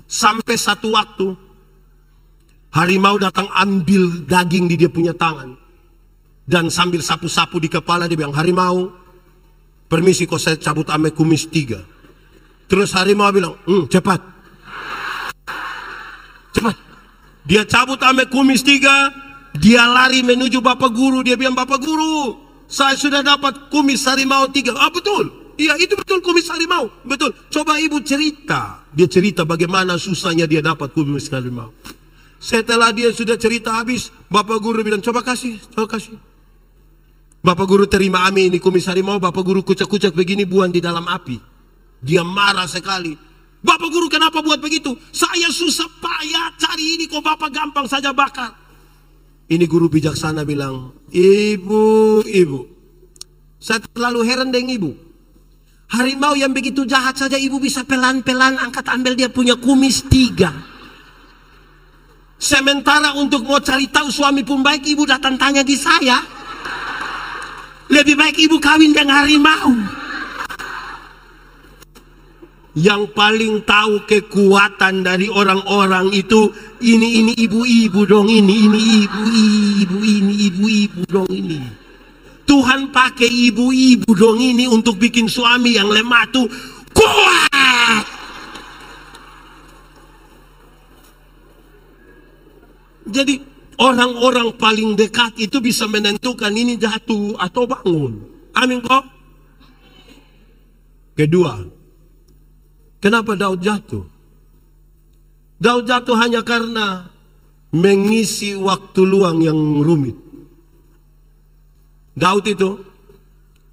Sampai satu waktu, Harimau datang ambil daging di dia punya tangan. Dan sambil sapu-sapu di kepala dia bilang, harimau, permisi kok saya cabut ame kumis 3. Terus harimau bilang, cepat. Cepat. Dia cabut ame kumis 3, dia lari menuju Bapak Guru. Dia bilang, Bapak Guru, saya sudah dapat kumis harimau 3. Ah, betul. Iya, itu betul kumis harimau. Betul. Coba ibu cerita. Dia cerita bagaimana susahnya dia dapat kumis harimau. Setelah dia sudah cerita habis, Bapak Guru bilang, coba kasih. Bapak Guru terima ame ini kumis harimau. Bapak Guru kucak-kucak begini, buang di dalam api. Dia marah sekali. Bapak Guru kenapa buat begitu? Saya susah payah cari ini, kok Bapak gampang saja bakar. Ini guru bijaksana bilang, ibu, saya terlalu heran dengan ibu. Harimau yang begitu jahat saja ibu bisa pelan-pelan angkat ambil dia punya kumis 3. Sementara untuk mau cari tahu suami pun baik, ibu datang tanya di saya. Lebih baik ibu kawin dengan harimau. Yang paling tahu kekuatan dari orang-orang itu, ini ibu-ibu dong, ini ibu-ibu dong ini. Tuhan pakai ibu-ibu dong ini untuk bikin suami yang lemah tuh kuat. Jadi orang-orang paling dekat itu bisa menentukan ini jatuh atau bangun. Amin kok. Kedua, kenapa Daud jatuh? Daud jatuh hanya karena mengisi waktu luang yang rumit. Daud itu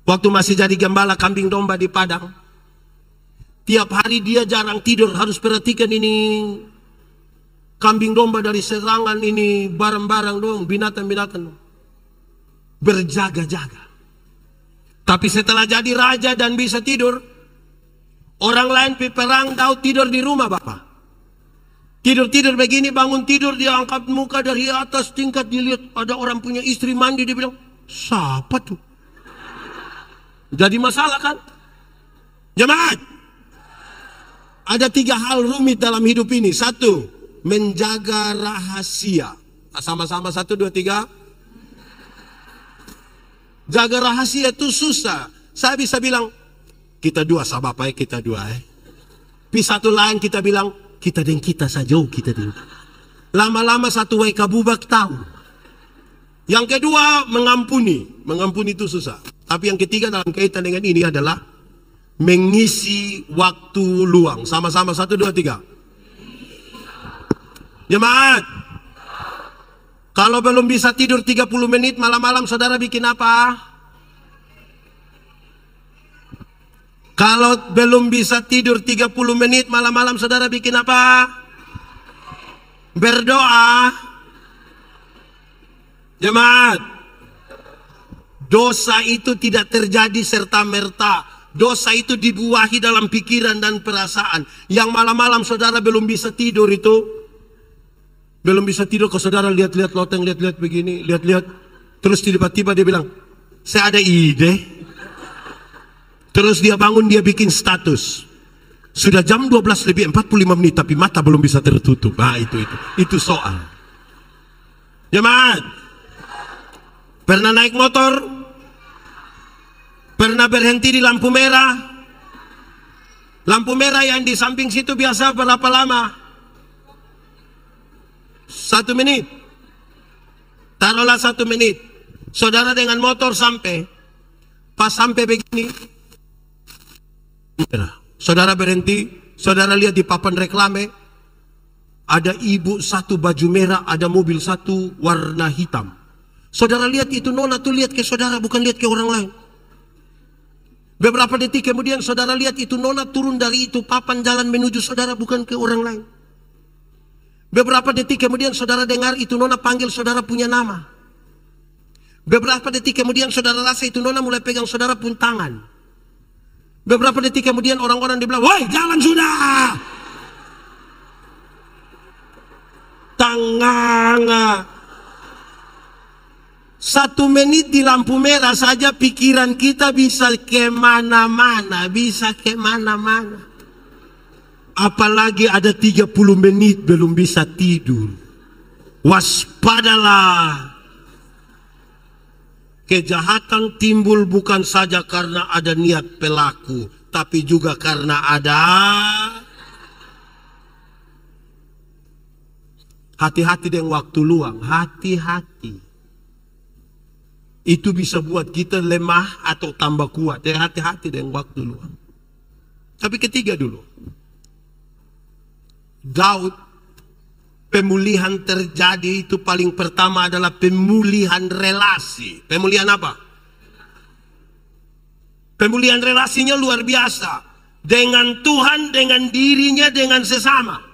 waktu masih jadi gembala kambing domba di padang, tiap hari dia jarang tidur, harus perhatikan ini kambing domba dari serangan ini, barang-barang dong, binatang-binatang. Berjaga-jaga. Tapi setelah jadi raja dan bisa tidur, orang lain perang, Daud tidur di rumah Bapak. Tidur-tidur begini, bangun tidur, dia angkat muka dari atas tingkat, dilihat ada orang punya istri mandi, dia bilang, siapa tuh? Jadi masalah kan? Jemaat, ada 3 hal rumit dalam hidup ini. 1, menjaga rahasia. Sama-sama 1, 2, 3. Jaga rahasia itu susah. Saya bisa bilang, kita 2 sama Bapak, kita 2 Tapi satu lain kita bilang, kita dan kita saja, kita dan. Lama-lama satu kabubak tahu. Yang kedua, mengampuni. Mengampuni itu susah. Tapi yang ketiga dalam kaitan dengan ini adalah mengisi waktu luang. Sama-sama 1, 2, 3. Jemaat, kalau belum bisa tidur 30 menit malam-malam, saudara bikin apa? Kalau belum bisa tidur 30 menit malam-malam, saudara bikin apa? Berdoa. Jemaat, dosa itu tidak terjadi serta-merta. Dosa itu dibuahi dalam pikiran dan perasaan. Yang malam-malam saudara belum bisa tidur itu, belum bisa tidur, kalau saudara lihat-lihat loteng, lihat-lihat begini, lihat-lihat. Terus tiba-tiba dia bilang, saya ada ide. Terus dia bangun, dia bikin status. Sudah jam 12 lebih 45 menit, tapi mata belum bisa tertutup. Nah itu soal. Jemaat, pernah naik motor? Pernah berhenti di lampu merah? Lampu merah yang di samping situ biasa berapa lama? 1 menit. Taruhlah 1 menit. Saudara dengan motor sampai. Pas sampai begini, saudara berhenti. Saudara lihat di papan reklame, ada ibu 1 baju merah, ada mobil 1 warna hitam. Saudara lihat itu nona tuh lihat ke saudara, bukan lihat ke orang lain. Beberapa detik kemudian saudara lihat itu nona turun dari itu papan jalan menuju saudara, bukan ke orang lain. Beberapa detik kemudian saudara dengar itu nona panggil saudara punya nama. Beberapa detik kemudian saudara rasa itu nona mulai pegang saudara pun tangan. Beberapa detik kemudian orang-orang dibilang, woi jalan sudah. Tangan. 1 menit di lampu merah saja pikiran kita bisa kemana-mana. Bisa kemana-mana. Apalagi ada 30 menit belum bisa tidur. Waspadalah. Kejahatan timbul bukan saja karena ada niat pelaku, tapi juga karena ada. Hati-hati dengan waktu luang, hati-hati. Itu bisa buat kita lemah atau tambah kuat. Jadi hati-hati dengan waktu luang. Tapi ketiga dulu. Daud, pemulihan terjadi itu paling pertama adalah pemulihan relasi. Pemulihan apa? Pemulihan relasinya luar biasa. Dengan Tuhan, dengan dirinya, dengan sesama.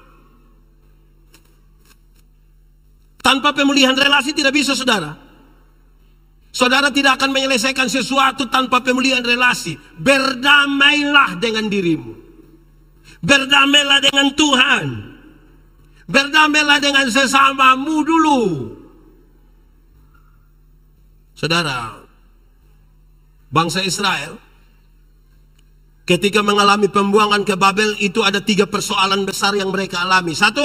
Tanpa pemulihan relasi tidak bisa, saudara. Saudara tidak akan menyelesaikan sesuatu tanpa pemulihan relasi. Berdamailah dengan dirimu. Berdamailah dengan Tuhan. Berdamailah dengan sesamamu dulu. Saudara, bangsa Israel ketika mengalami pembuangan ke Babel itu ada 3 persoalan besar yang mereka alami. 1,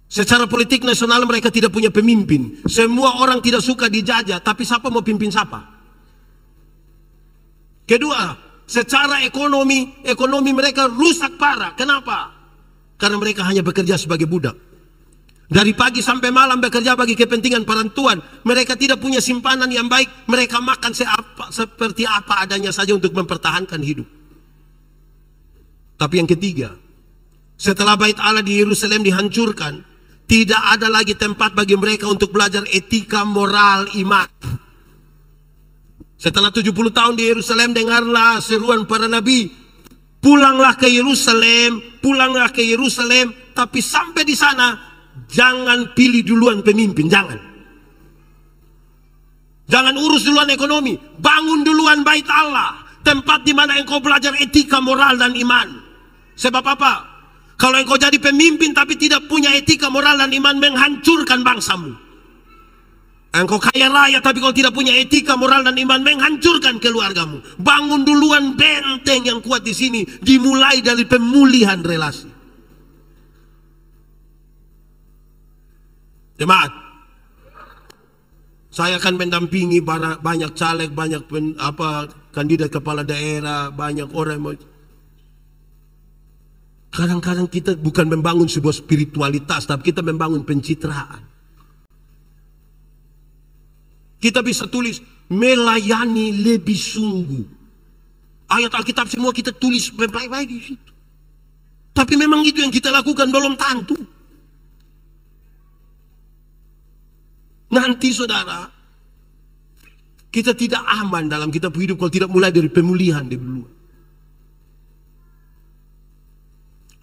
secara politik nasional mereka tidak punya pemimpin. Semua orang tidak suka dijajah, tapi siapa mau pimpin siapa? Kedua, secara ekonomi mereka rusak parah. Kenapa? Karena mereka hanya bekerja sebagai budak. Dari pagi sampai malam bekerja bagi kepentingan parantuan. Mereka tidak punya simpanan yang baik. Mereka makan seperti apa adanya saja untuk mempertahankan hidup. Tapi yang ketiga, setelah bait Allah di Yerusalem dihancurkan, tidak ada lagi tempat bagi mereka untuk belajar etika, moral, iman. Setelah 70 tahun di Yerusalem, dengarlah seruan para nabi. Pulanglah ke Yerusalem, pulanglah ke Yerusalem. Tapi sampai di sana, jangan pilih duluan pemimpin, jangan. Jangan urus duluan ekonomi. Bangun duluan bait Allah. Tempat di mana engkau belajar etika, moral, dan iman. Sebab apa? Kalau engkau jadi pemimpin tapi tidak punya etika, moral, dan iman, menghancurkan bangsamu. Engkau kaya raya tapi kalau tidak punya etika, moral, dan iman, menghancurkan keluargamu. Bangun duluan benteng yang kuat di sini. Dimulai dari pemulihan relasi. Jemaat, saya akan mendampingi banyak caleg, banyak kandidat kepala daerah, banyak orang. Kadang-kadang kita bukan membangun sebuah spiritualitas, tapi kita membangun pencitraan. Kita bisa tulis melayani lebih sungguh. Ayat Alkitab semua kita tulis baik-baik di situ. Tapi memang itu yang kita lakukan belum tentu. Nanti saudara, kita tidak aman dalam kita hidup kalau tidak mulai dari pemulihan dulu.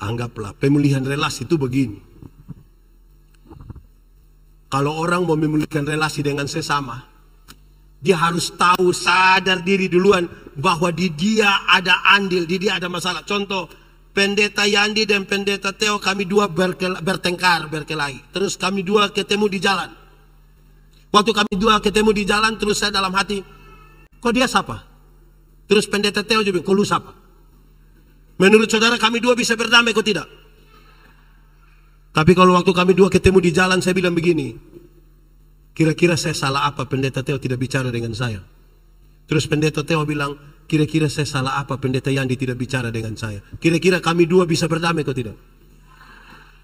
Anggaplah pemulihan relasi itu begini. Kalau orang mau memulihkan relasi dengan sesama, dia harus tahu, sadar diri duluan bahwa di dia ada andil, di dia ada masalah. Contoh, Pendeta Yandi dan Pendeta Theo, kami dua bertengkar, berkelahi. Terus kami dua ketemu di jalan. Waktu kami dua ketemu di jalan, terus saya dalam hati, kok dia siapa? Terus Pendeta Theo juga, kok lu siapa? Menurut saudara kami dua bisa berdamai, kok tidak? Tapi kalau waktu kami dua ketemu di jalan, saya bilang begini, kira-kira saya salah apa Pendeta Theo tidak bicara dengan saya? Terus Pendeta Theo bilang, kira-kira saya salah apa Pendeta Yandi tidak bicara dengan saya? Kira-kira kami dua bisa berdamai, kok tidak?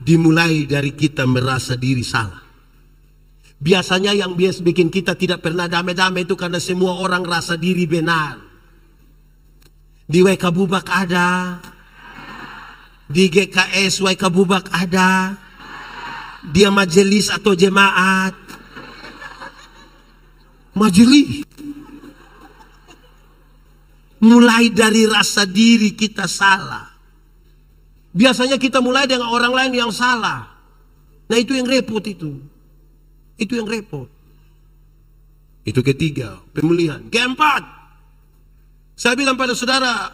Dimulai dari kita merasa diri salah. Biasanya yang biasa bikin kita tidak pernah damai-damai itu karena semua orang rasa diri benar. Di WK Bubak ada, di GKS WK Bubak ada, dia majelis atau jemaat, majelis. Mulai dari rasa diri kita salah. Biasanya kita mulai dengan orang lain yang salah. Nah itu yang repot itu. Itu yang repot. Itu ketiga, pemulihan. Keempat, saya bilang pada saudara,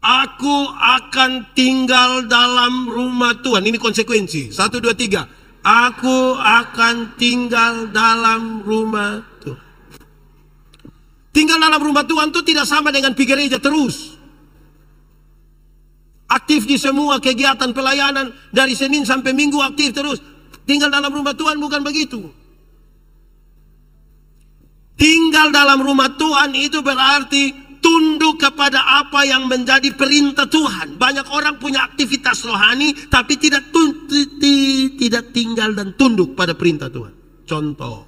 aku akan tinggal dalam rumah Tuhan. Ini konsekuensi. 1, 2, 3. Aku akan tinggal dalam rumah Tuhan. Tinggal dalam rumah Tuhan itu tidak sama dengan pergi gereja terus. Aktif di semua kegiatan pelayanan. Dari Senin sampai Minggu aktif terus. Tinggal dalam rumah Tuhan bukan begitu. Tinggal dalam rumah Tuhan itu berarti tunduk kepada apa yang menjadi perintah Tuhan. Banyak orang punya aktivitas rohani tapi tidak tinggal dan tunduk pada perintah Tuhan. Contoh,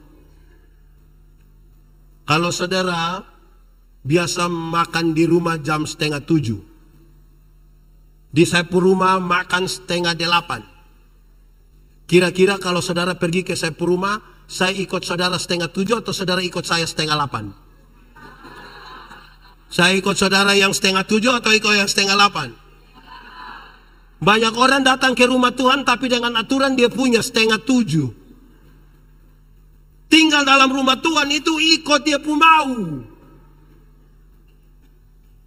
kalau saudara biasa makan di rumah jam 6:30, di Saipur rumah makan 7:30. Kira-kira kalau saudara pergi ke Saipur rumah, saya ikut saudara 6:30 atau saudara ikut saya 7:30? Saya ikut saudara yang 7:30 atau ikut yang 7:30? Banyak orang datang ke rumah Tuhan tapi dengan aturan dia punya 6:30. Tinggal dalam rumah Tuhan itu ikut dia pun mau.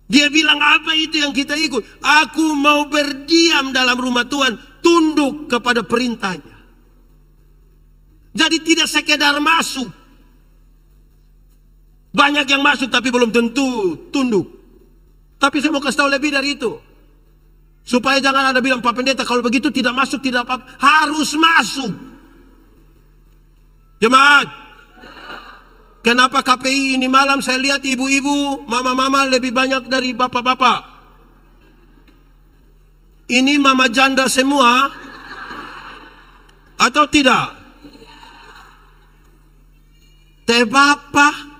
Dia bilang apa itu yang kita ikut? Aku mau berdiam dalam rumah Tuhan, tunduk kepada perintahnya. Jadi tidak sekedar masuk. Banyak yang masuk tapi belum tentu tunduk. Tapi saya mau kasih tahu lebih dari itu. Supaya jangan ada bilang, Pak Pendeta kalau begitu tidak masuk, tidak apa-apa. Harus masuk. Jemaat, kenapa KPI ini malam saya lihat ibu-ibu, mama-mama lebih banyak dari bapak-bapak? Ini mama janda semua? Atau tidak? Teh bapak?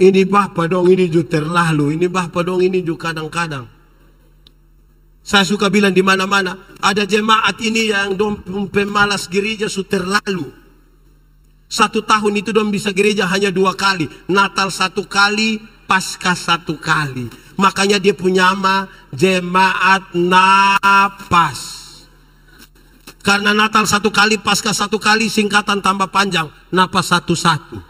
Ini bapak dong, ini juga terlalu. Ini bapak dong, ini juga kadang-kadang. Saya suka bilang di mana-mana, ada jemaat ini yang dong pemalas gereja su terlalu. 1 tahun itu dong bisa gereja hanya 2 kali. Natal 1 kali, Paskah 1 kali. Makanya dia punya nama jemaat napas. Karena Natal 1 kali, Paskah 1 kali, singkatan tambah panjang. Napas 1-1.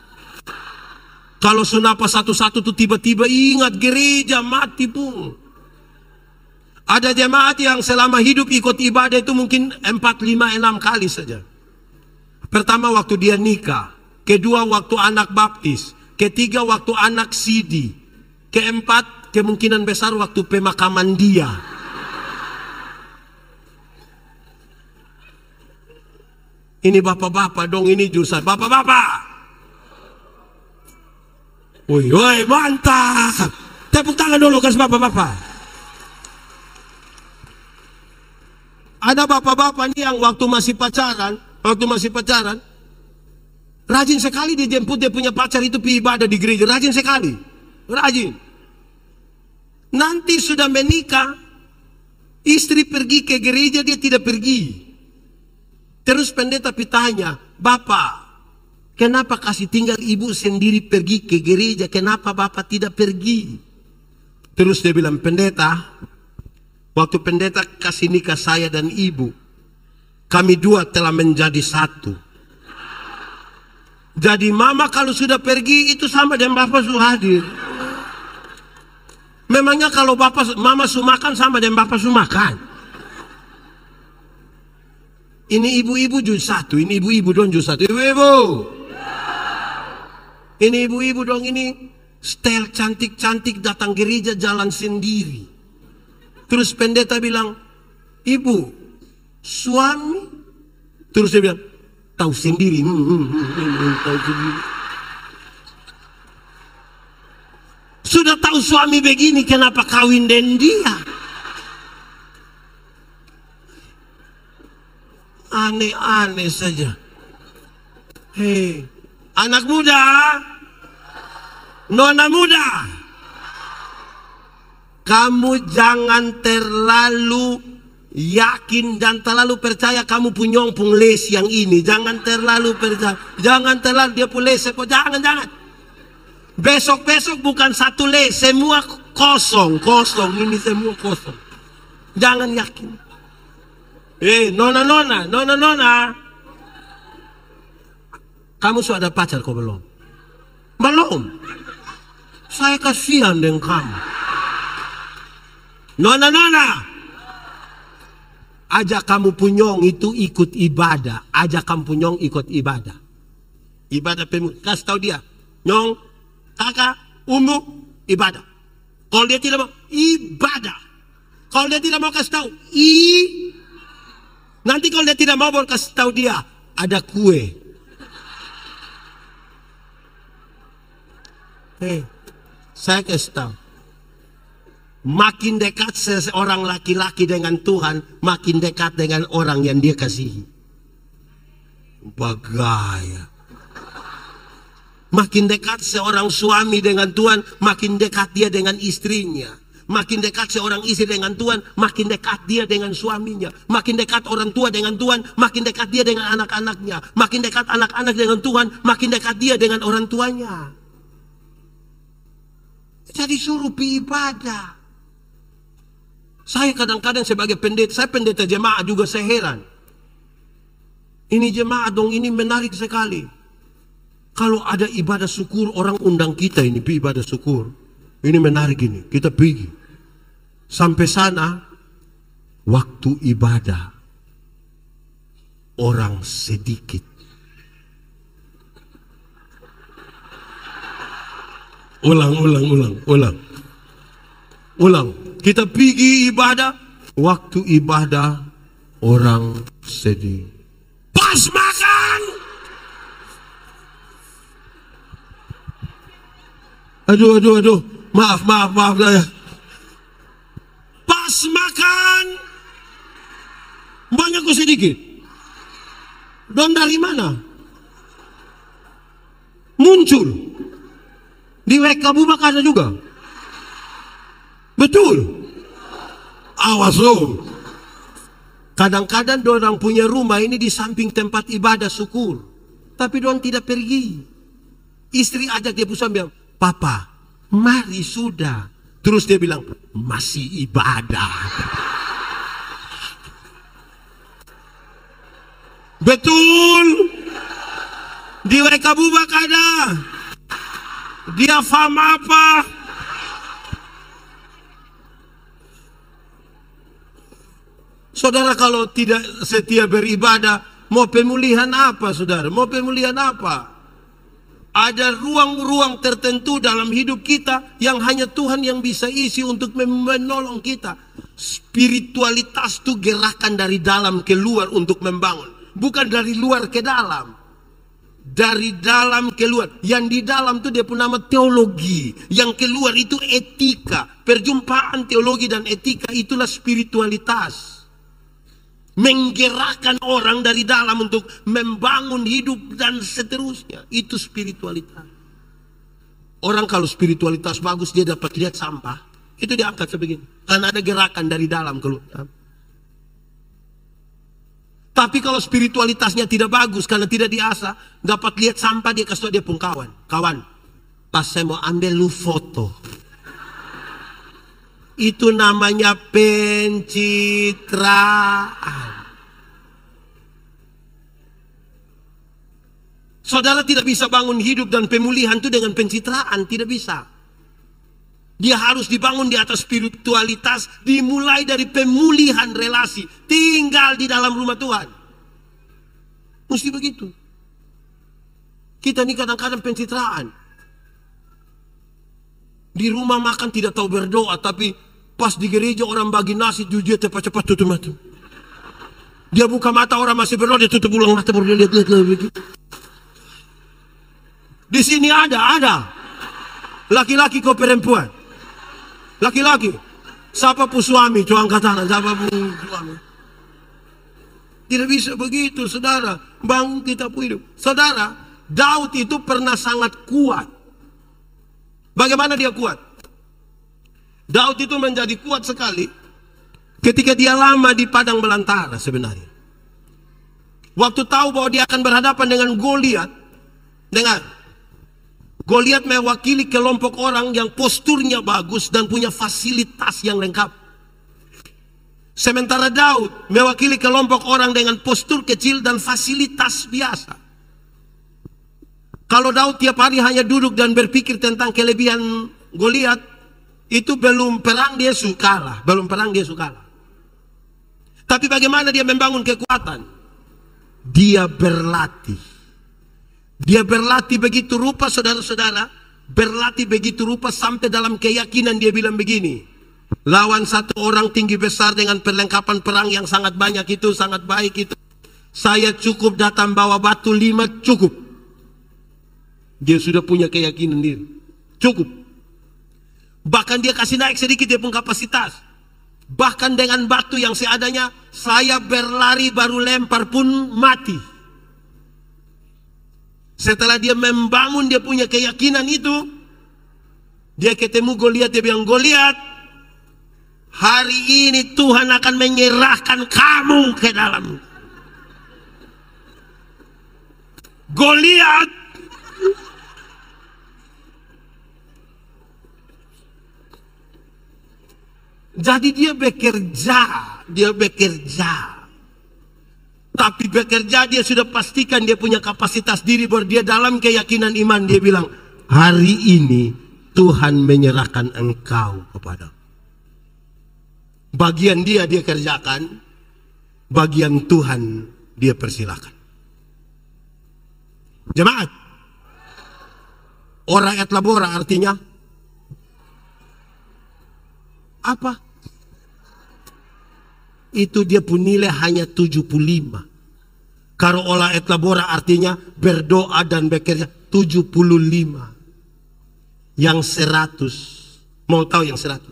Kalau su napas 1-1 tuh tiba-tiba ingat gereja mati pun. Ada jemaat yang selama hidup ikut ibadah itu mungkin 4, 5, 6 kali saja. Pertama waktu dia nikah. Kedua waktu anak baptis. Ketiga waktu anak sidi. Keempat kemungkinan besar waktu pemakaman dia. Ini bapak-bapak dong, ini jurusan bapak-bapak. Woi, woi, mantap. Tepuk tangan dulu kasih bapak-bapak. Ada bapak-bapak nih yang waktu masih pacaran, rajin sekali dia jemput dia punya pacar itu pergi ibadah di gereja, rajin sekali, rajin. Nanti sudah menikah, istri pergi ke gereja dia tidak pergi. Terus pendeta tanya, Bapak, kenapa kasih tinggal ibu sendiri pergi ke gereja? Kenapa Bapak tidak pergi? Terus dia bilang, pendeta, waktu pendeta kasih nikah saya dan ibu, kami dua telah menjadi satu. Jadi mama kalau sudah pergi itu sama dengan Bapak sudah hadir. Memangnya kalau mama sudah makan sama dengan Bapak sudah makan. Ini ibu-ibu juz satu, ini ibu-ibu dong juz satu, ibu-ibu. Ini ibu-ibu dong, ini style cantik-cantik datang gereja jalan sendiri. Terus pendeta bilang, ibu, suami? Terus dia bilang, tahu sendiri. Tahu sendiri. Sudah tahu suami begini, kenapa kawin dengan dia? Aneh-aneh saja. Hei, anak muda, nona muda, kamu jangan terlalu yakin dan terlalu percaya kamu punyong les yang ini. Jangan terlalu percaya, jangan terlalu dia pun les. Jangan. Besok-besok bukan satu les, semua kosong. Ini semua kosong. Jangan yakin. Nona, kamu sudah ada pacar kok belum? Belum. Saya kasihan dengan kamu. Nona, ajak kamu punyong itu ikut ibadah. Ajak kamu punyong ikut ibadah. Ibadah pemuda. Kasih tahu dia, nyong, kakak, umum, ibadah. Kalau dia tidak mau, ibadah. Kalau dia tidak mau kasih tahu, Nanti kalau dia tidak mau, baru kasih tahu dia ada kue. Saya kasih tahu. Makin dekat seorang laki-laki dengan Tuhan, makin dekat dengan orang yang dia kasihi. Bagaya. Makin dekat seorang suami dengan Tuhan, makin dekat dia dengan istrinya. Makin dekat seorang istri dengan Tuhan, makin dekat dia dengan suaminya. Makin dekat orang tua dengan Tuhan, makin dekat dia dengan anak-anaknya. Makin dekat anak-anak dengan Tuhan, makin dekat dia dengan orang tuanya. Jadi suruh pergi ibadah. Saya kadang-kadang sebagai pendeta, saya pendeta jemaat juga, saya heran. Ini jemaat dong, ini menarik sekali. Kalau ada ibadah syukur, orang undang kita ini pergi ibadah syukur. Ini menarik ini, kita pergi. Sampai sana, waktu ibadah, orang sedikit. Ulang. Kita pergi ibadah, waktu ibadah, orang sedih. Pas makan! Aduh. Maaf saya. Pas makan, banyak kok sedikit. Don dari mana? Muncul. Di WK Bubak ada juga. Betul. Awas loh. Kadang-kadang orang punya rumah ini di samping tempat ibadah syukur. Tapi orang tidak pergi. Istri ajak dia pusat bilang, "Papa, mari sudah." Terus dia bilang, "Masih ibadah." Betul. Di WK Bubak ada. Dia faham apa? Saudara kalau tidak setia beribadah, mau pemulihan apa saudara? Mau pemulihan apa? Ada ruang-ruang tertentu dalam hidup kita yang hanya Tuhan yang bisa isi untuk menolong kita. Spiritualitas itu gerakan dari dalam ke luar untuk membangun. Bukan dari luar ke dalam. Dari dalam ke luar. Yang di dalam itu dia punya nama teologi. Yang keluar itu etika. Perjumpaan teologi dan etika itulah spiritualitas. Menggerakkan orang dari dalam untuk membangun hidup dan seterusnya. Itu spiritualitas. Orang kalau spiritualitas bagus, dia dapat lihat sampah, itu diangkat sebegini. Karena ada gerakan dari dalam keluar. Tapi kalau spiritualitasnya tidak bagus karena tidak diasah, dapat lihat sampah, dia kasih tahu dia pun kawan. Kawan, pas saya mau ambil lu foto. Itu namanya pencitraan. Saudara tidak bisa bangun hidup dan pemulihan itu dengan pencitraan, tidak bisa. Dia harus dibangun di atas spiritualitas, dimulai dari pemulihan relasi, tinggal di dalam rumah Tuhan. Mesti begitu. Kita ini kadang-kadang pencitraan. Di rumah makan tidak tahu berdoa, tapi pas di gereja orang bagi nasi, dia cepat-cepat tutup mata. Dia buka mata, orang masih berdoa, dia tutup ulang mata, baru dia lihat begitu. Di sini ada. Laki-laki kau perempuan. Laki-laki. Siapa pun suami, coba angkat tangan, siapa pun suami. Tidak bisa begitu, saudara. Bangun kita pun hidup. Saudara, Daud itu pernah sangat kuat. Bagaimana dia kuat? Daud itu menjadi kuat sekali ketika dia lama di padang belantara sebenarnya. Waktu tahu bahwa dia akan berhadapan dengan Goliat. Dengar, Goliat mewakili kelompok orang yang posturnya bagus dan punya fasilitas yang lengkap. Sementara Daud mewakili kelompok orang dengan postur kecil dan fasilitas biasa. Kalau Daud tiap hari hanya duduk dan berpikir tentang kelebihan Goliat, itu belum perang dia kalah. Tapi bagaimana dia membangun kekuatan? Dia berlatih. Dia berlatih begitu rupa, saudara-saudara. Berlatih begitu rupa sampai dalam keyakinan dia bilang begini. Lawan satu orang tinggi besar dengan perlengkapan perang yang sangat banyak itu, sangat baik itu. Saya cukup datang bawa batu 5 cukup. Dia sudah punya keyakinan diri. Cukup. Bahkan dia kasih naik sedikit dia pun kapasitas. Bahkan dengan batu yang seadanya, saya berlari baru lempar pun mati. Setelah dia membangun dia punya keyakinan itu, dia ketemu Goliat, dia bilang, Goliat, hari ini Tuhan akan menyerahkan kamu ke dalam. Goliat jadi dia bekerja. Tapi bekerja dia sudah pastikan dia punya kapasitas diri bahwa dia dalam keyakinan iman. Dia bilang, hari ini Tuhan menyerahkan engkau kepada. Bagian dia kerjakan, bagian Tuhan dia persilahkan. Jemaat, ora et labora artinya apa? Itu dia pun nilai hanya 75. Kalau olah et labora artinya berdoa dan bekerja 75. Yang 100, mau tahu yang 100?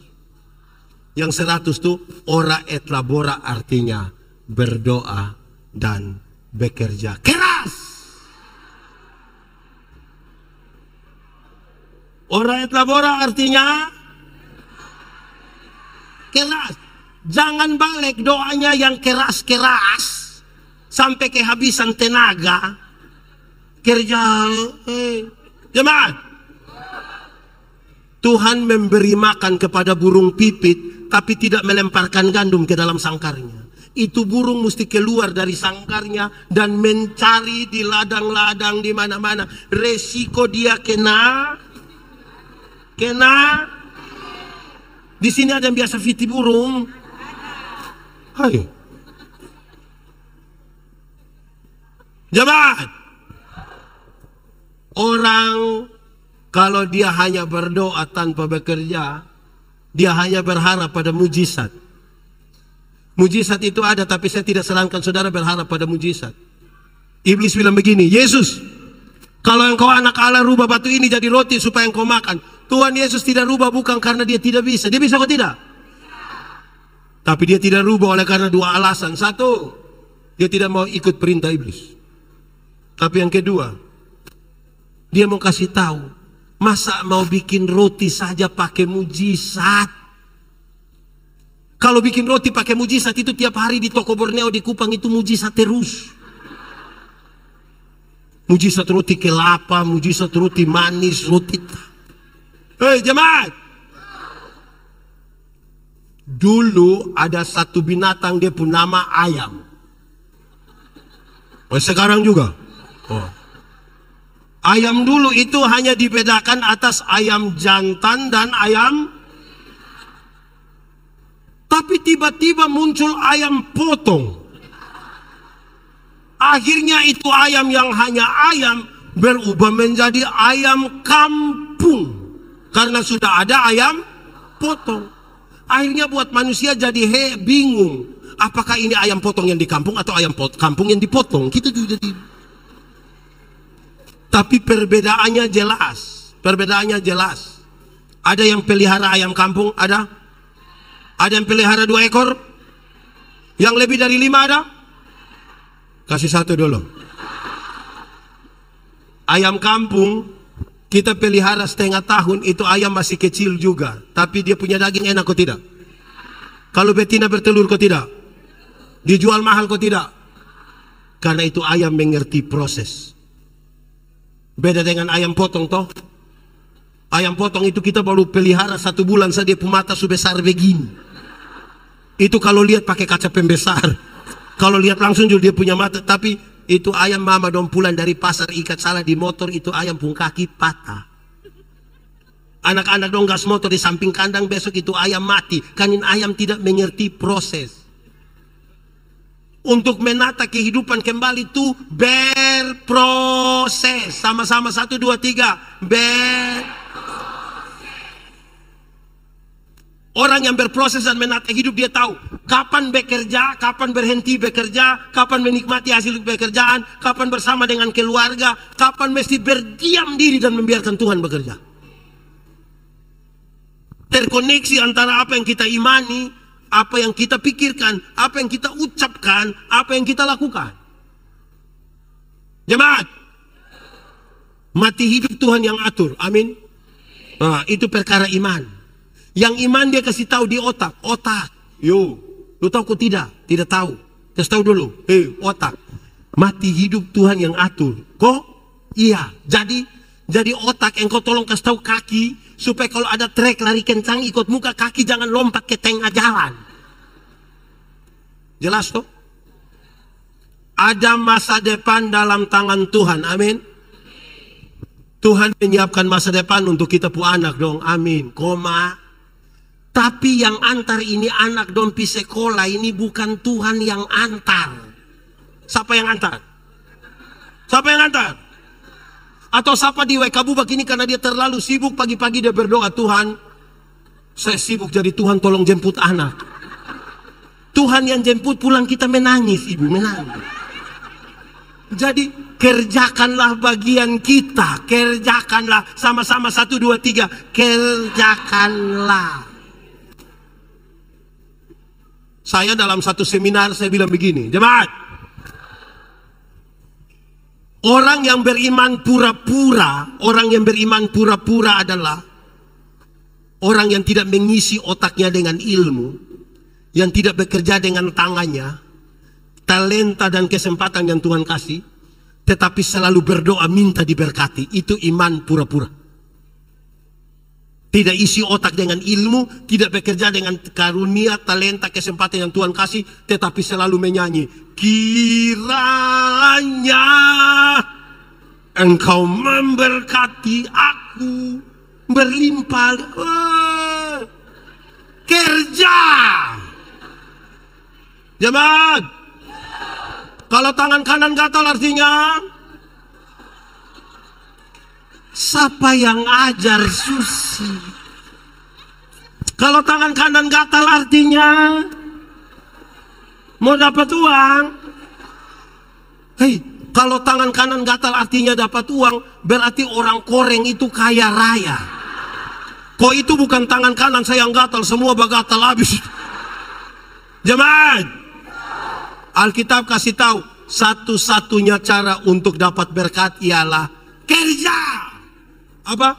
Yang 100 tuh ora et labora artinya berdoa dan bekerja keras. Ora et labora artinya keras. Jangan balik doanya yang keras-keras sampai kehabisan tenaga. Kerja. Jemaat, Tuhan memberi makan kepada burung pipit, tapi tidak melemparkan gandum ke dalam sangkarnya. Itu burung mesti keluar dari sangkarnya dan mencari di ladang-ladang di mana-mana. Resiko dia kena. Di sini ada yang biasa fiti burung. Hai. Jemaat, orang kalau dia hanya berdoa tanpa bekerja, dia hanya berharap pada mujizat. Mujizat itu ada, tapi saya tidak sarankan saudara berharap pada mujizat. Iblis bilang begini, Yesus, kalau engkau anak Allah, rubah batu ini jadi roti supaya engkau makan. Tuhan Yesus tidak rubah bukan karena dia tidak bisa. Dia bisa atau tidak? Tapi dia tidak rubah oleh karena 2 alasan. 1, dia tidak mau ikut perintah iblis. Tapi yang kedua, dia mau kasih tahu, masa mau bikin roti saja pakai mujizat? Kalau bikin roti pakai mujizat itu tiap hari di toko Borneo di Kupang itu mujizat terus. Mujizat roti kelapa, mujizat roti manis, roti. Hei jemaat, dulu ada satu binatang dia pun nama ayam. Sekarang juga. Ayam dulu itu hanya dibedakan atas ayam jantan dan ayam. Tapi tiba-tiba muncul ayam potong. Akhirnya itu ayam yang hanya ayam berubah menjadi ayam kampung. Karena sudah ada ayam potong. Akhirnya buat manusia jadi bingung. Apakah ini ayam potong yang di kampung atau ayam kampung yang dipotong? Kita juga jadi. Tapi perbedaannya jelas. Ada yang pelihara ayam kampung, ada. Ada yang pelihara 2 ekor. Yang lebih dari 5 ada. Kasih 1 dulu. Ayam kampung kita pelihara setengah tahun, itu ayam masih kecil juga. Tapi dia punya daging enak kok tidak? Kalau betina bertelur kok tidak? Dijual mahal kok tidak? Karena itu ayam mengerti proses. Beda dengan ayam potong toh. Ayam potong itu kita baru pelihara 1 bulan saja mata sebesar begini. Itu kalau lihat pakai kaca pembesar. Kalau lihat langsung juga dia punya mata. Tapi itu ayam mama dong pulang dari pasar ikat salah di motor, itu ayam pun kaki patah. Anak-anak dong gas motor di samping kandang, besok itu ayam mati. Kanin ayam tidak mengerti proses. Untuk menata kehidupan kembali itu berproses. Sama-sama 1, 2, 3. Orang yang berproses dan menata hidup, dia tahu kapan bekerja, kapan berhenti bekerja, kapan menikmati hasil pekerjaan, kapan bersama dengan keluarga, kapan mesti berdiam diri dan membiarkan Tuhan bekerja. Terkoneksi antara apa yang kita imani, apa yang kita pikirkan, apa yang kita ucapkan, apa yang kita lakukan. Jemaat, mati hidup Tuhan yang atur. Amin. Nah, itu perkara iman. Yang iman dia kasih tahu di otak. Otak. Yo, lu tahu kok tidak? Tidak tahu. Kasih tahu dulu. Otak. Mati hidup Tuhan yang atur. Kok? Iya. Jadi otak engkau tolong kasih tahu kaki supaya kalau ada trek lari kencang ikut muka, kaki jangan lompat ke tengah jalan. Jelas toh? Ada masa depan dalam tangan Tuhan. Amin. Tuhan menyiapkan masa depan untuk kita pu anak dong. Amin. Koma. Tapi yang antar ini anak dong pi sekolah ini bukan Tuhan yang antar. Siapa yang antar? Siapa yang antar? Atau siapa di WK Bubak ini karena dia terlalu sibuk pagi-pagi dia berdoa, Tuhan saya sibuk jadi Tuhan tolong jemput anak. Tuhan yang jemput pulang kita menangis, ibu menangis. Jadi kerjakanlah bagian kita, kerjakanlah sama-sama 1, 2, 3, kerjakanlah. Saya dalam satu seminar saya bilang begini, jemaat, orang yang beriman pura-pura, orang yang beriman pura-pura adalah orang yang tidak mengisi otaknya dengan ilmu, yang tidak bekerja dengan tangannya, talenta dan kesempatan yang Tuhan kasih, tetapi selalu berdoa minta diberkati. Itu iman pura-pura. Tidak isi otak dengan ilmu, tidak bekerja dengan karunia, talenta, kesempatan yang Tuhan kasih, tetapi selalu menyanyi, kiranya Engkau memberkati aku berlimpah. Kerja. Jemaat, kalau tangan kanan gatal artinya siapa yang ajar Susi? Kalau tangan kanan gatal artinya mau dapat uang. Hei, kalau tangan kanan gatal artinya dapat uang, berarti orang Koreng itu kaya raya. Kok itu bukan tangan kanan saya yang gatal, semua bagatal habis. Jemaat, Alkitab kasih tahu satu-satunya cara untuk dapat berkat ialah kerja. Apa?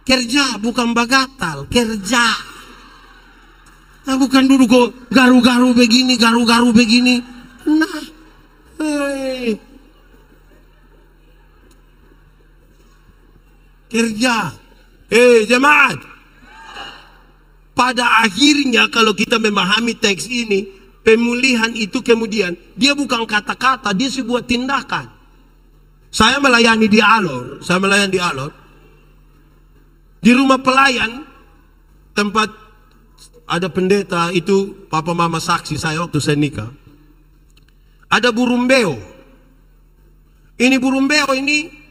Kerja, bukan bagatal, kerja. Nah, bukan dulu kok garu-garu begini, garu-garu begini. Nah, kerja. Jemaat, pada akhirnya kalau kita memahami teks ini, pemulihan itu kemudian dia bukan kata-kata, dia sebuah tindakan. Saya melayani di Alor, di rumah pelayan, tempat ada pendeta, itu papa mama saksi saya waktu saya nikah. Ada burung beo. Ini burung beo ini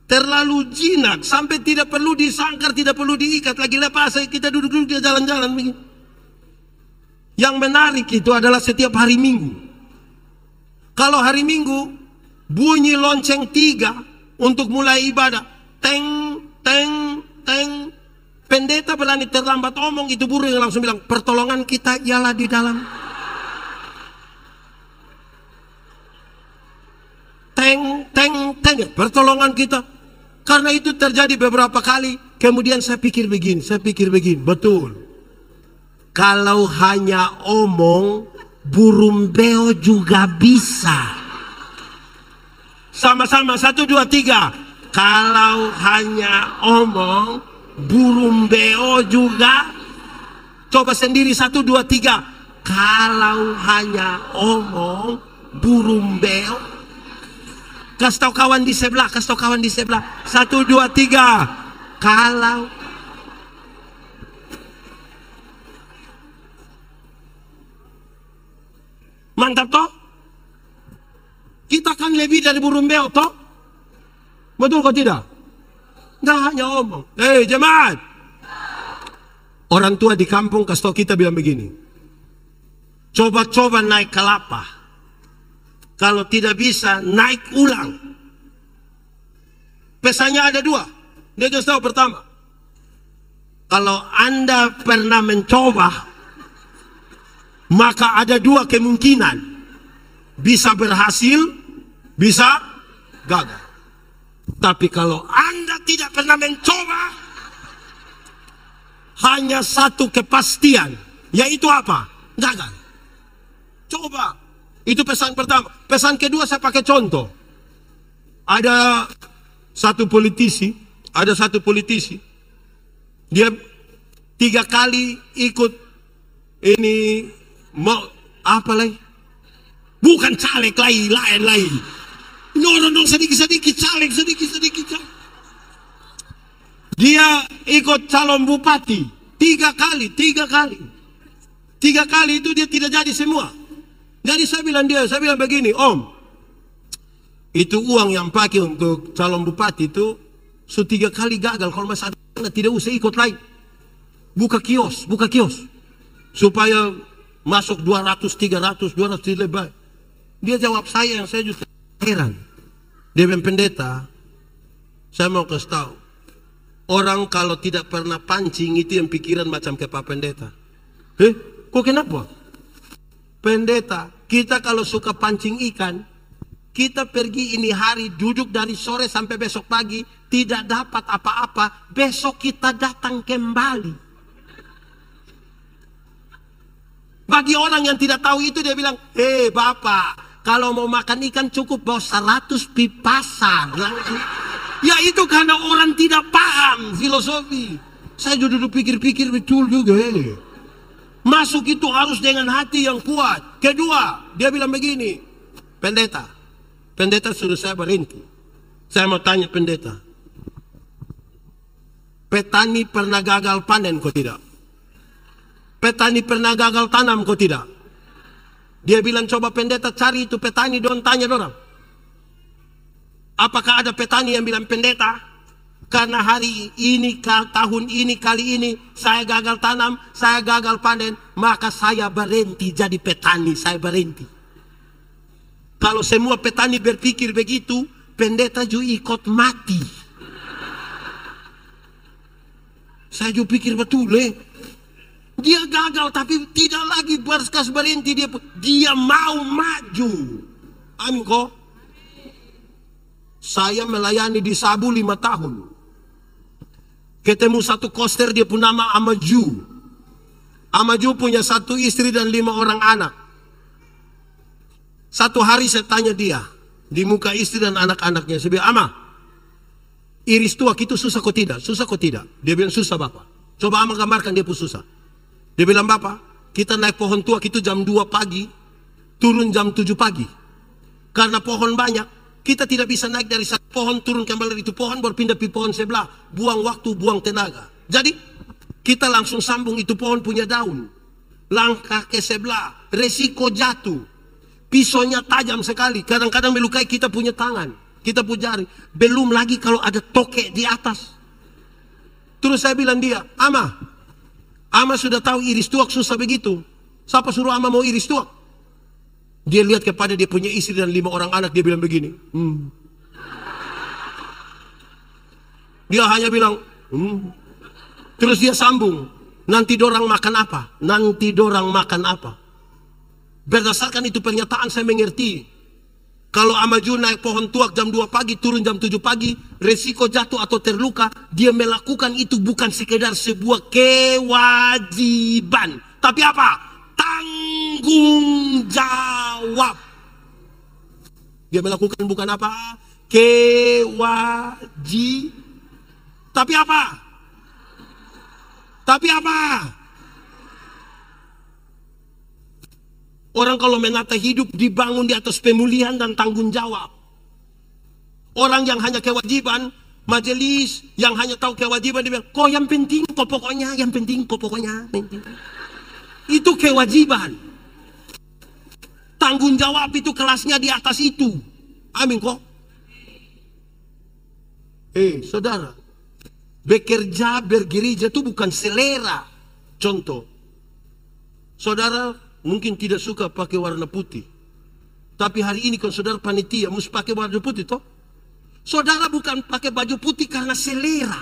terlalu jinak sampai tidak perlu disangkar, tidak perlu diikat, lagi lepas kita duduk-duduk dia jalan-jalan begini. Yang menarik itu adalah setiap hari Minggu. Kalau hari Minggu bunyi lonceng 3 untuk mulai ibadah. Teng, teng, teng. Pendeta berani terlambat omong, itu burung yang langsung bilang, pertolongan kita ialah di dalam. Teng, teng, teng. Pertolongan kita. Karena itu terjadi beberapa kali. Kemudian saya pikir begini. Betul. Kalau hanya omong, burung beo juga bisa. Sama-sama 1, 2, 3. Kalau hanya omong, burung beo juga. Coba sendiri 1, 2, 3. Kalau hanya omong, burung beo. Kasih tahu kawan di sebelah, 1, 2, 3. Kalau mantap toh? Kita kan lebih dari burung beo toh? Betul kok tidak? Nggak hanya omong. Jemaat, Orang tua di kampung kasih tahu kita bilang begini, coba-coba naik kelapa. Kalau tidak bisa, naik ulang. Pesannya ada dua. Dia kasih tahu pertama, kalau Anda pernah mencoba, maka ada dua kemungkinan. Bisa berhasil, bisa gagal. Tapi kalau Anda tidak pernah mencoba, hanya satu kepastian, yaitu apa? Gagal. Coba. Itu pesan pertama. Pesan kedua saya pakai contoh. Ada satu politisi, dia 3 kali ikut ini mau apa lagi? Bukan caleg lain. No, sedikit caleg. Dia ikut calon bupati 3 kali. 3 kali itu dia tidak jadi semua. Jadi saya bilang begini, Om, itu uang yang pakai untuk calon bupati itu 3 kali gagal. Kalau masalah tidak usah ikut lagi. Buka kios. Supaya masuk 200, 300, 200 lebih. Dia jawab saya juga heran. Dia bilang, pendeta, saya mau kasih tahu. Orang kalau tidak pernah pancing itu yang pikiran macam kayak Pak Pendeta. Kok kenapa? Pendeta, kita kalau suka pancing ikan, kita pergi ini hari, duduk dari sore sampai besok pagi, tidak dapat apa-apa, besok kita datang kembali. Bagi orang yang tidak tahu itu, dia bilang, Bapak, kalau mau makan ikan cukup bawa 100 pi pasar. Ya itu karena orang tidak paham filosofi. Saya duduk pikir-pikir betul juga. Masuk itu harus dengan hati yang kuat. Kedua, dia bilang begini, pendeta suruh saya berhenti. Saya mau tanya pendeta, petani pernah gagal panen kok tidak? Petani pernah gagal tanam kok tidak? Dia bilang, coba pendeta cari itu petani dong, tanya orang. Apakah ada petani yang bilang, pendeta, karena hari ini, tahun ini, kali ini, saya gagal tanam, saya gagal panen, maka saya berhenti jadi petani, saya berhenti. Kalau semua petani berpikir begitu, pendeta juga ikut mati. Saya juga pikir betul, dia gagal tapi tidak lagi berhenti, dia mau maju. Amin kok. Saya melayani di Sabu 5 tahun. Ketemu satu koster, dia pun nama Amaju. Amaju punya 1 istri dan 5 orang anak. Satu hari saya tanya dia, di muka istri dan anak-anaknya, saya bilang, Ama, iris tuak itu susah kok tidak? Susah kok tidak? Dia bilang, susah Bapak. Coba Ama gambarkan dia pun susah. Dia bilang, Bapak, kita naik pohon tuak itu jam 2 pagi, turun jam 7 pagi. Karena pohon banyak, kita tidak bisa naik dari satu pohon, turun kembali dari itu pohon, berpindah ke pohon sebelah. Buang waktu, buang tenaga. Jadi, kita langsung sambung itu pohon punya daun. Langkah ke sebelah, resiko jatuh. Pisaunya tajam sekali. Kadang-kadang melukai kita punya tangan, kita punya jari. Belum lagi kalau ada tokek di atas. Terus saya bilang dia, Ama sudah tahu iris tuak susah begitu. Siapa suruh Ama mau iris tuak? Dia lihat kepada dia punya istri dan 5 orang anak, dia bilang begini. Dia hanya bilang, Terus dia sambung, nanti dorang makan apa? Nanti dorang makan apa? Berdasarkan itu pernyataan saya mengerti. Kalau Amaju naik pohon tuak jam 2 pagi, turun jam 7 pagi, resiko jatuh atau terluka, dia melakukan itu bukan sekedar sebuah kewajiban. Tapi apa? Tanggung jawab. Dia melakukan bukan apa? Kewajiban. Tapi apa? Tapi apa? Orang kalau menata hidup dibangun di atas pemulihan dan tanggung jawab. Orang yang hanya kewajiban, majelis yang hanya tahu kewajiban, dia bilang, kok yang penting, kok pokoknya, yang penting, kok pokoknya. Itu kewajiban. Tanggung jawab itu kelasnya di atas itu. Amin kok. Saudara, bekerja bergereja itu bukan selera. Contoh, saudara mungkin tidak suka pakai warna putih. Tapi hari ini kalau saudara panitia mesti pakai baju putih toh. Saudara bukan pakai baju putih karena selera.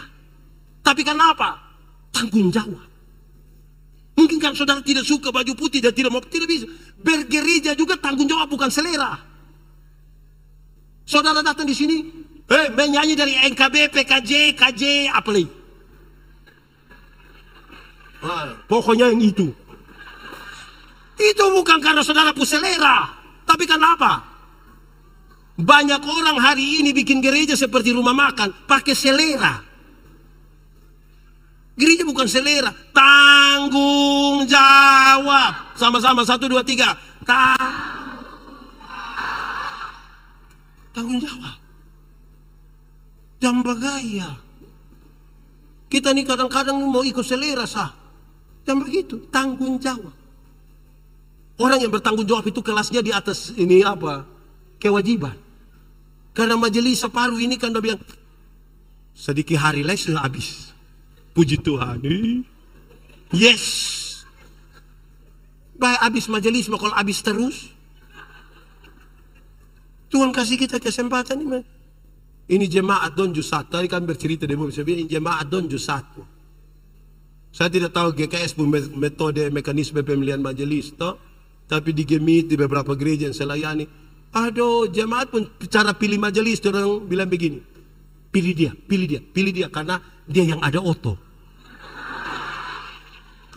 Tapi kenapa? Tanggung jawab. Mungkin kan saudara tidak suka baju putih dan tidak bisa. Bergereja juga tanggung jawab bukan selera. Saudara datang di sini, menyanyi dari NKB, PKJ, KJ, apa lagi? Pokoknya yang itu. Itu bukan karena saudara punya selera. Tapi kenapa? Banyak orang hari ini bikin gereja seperti rumah makan, pakai selera. Gereja bukan selera, tanggung jawab. Sama-sama, 1, 2, 3. Tanggung jawab. Jangan bergaya. Kita nih kadang-kadang mau ikut selera sah. Jangan begitu, tanggung jawab. Orang yang bertanggung jawab itu kelasnya di atas ini apa? Kewajiban. Karena majelis separuh ini kan udah bilang sedikit hari lagi sudah habis. Puji Tuhan. Yes. Baik habis majelis, kalau habis terus. Tuhan kasih kita kesempatan ini. Ini jemaat Donju 1. Tadi kan bercerita di mobil. Saya bilang ini jemaat Donju 1. Saya tidak tahu GKS pun metode mekanisme pemilihan majelis toh. Tapi di Gemit, di beberapa gereja yang saya layani, aduh jemaat pun cara pilih majelis, orang bilang begini, pilih dia, karena dia yang ada oto.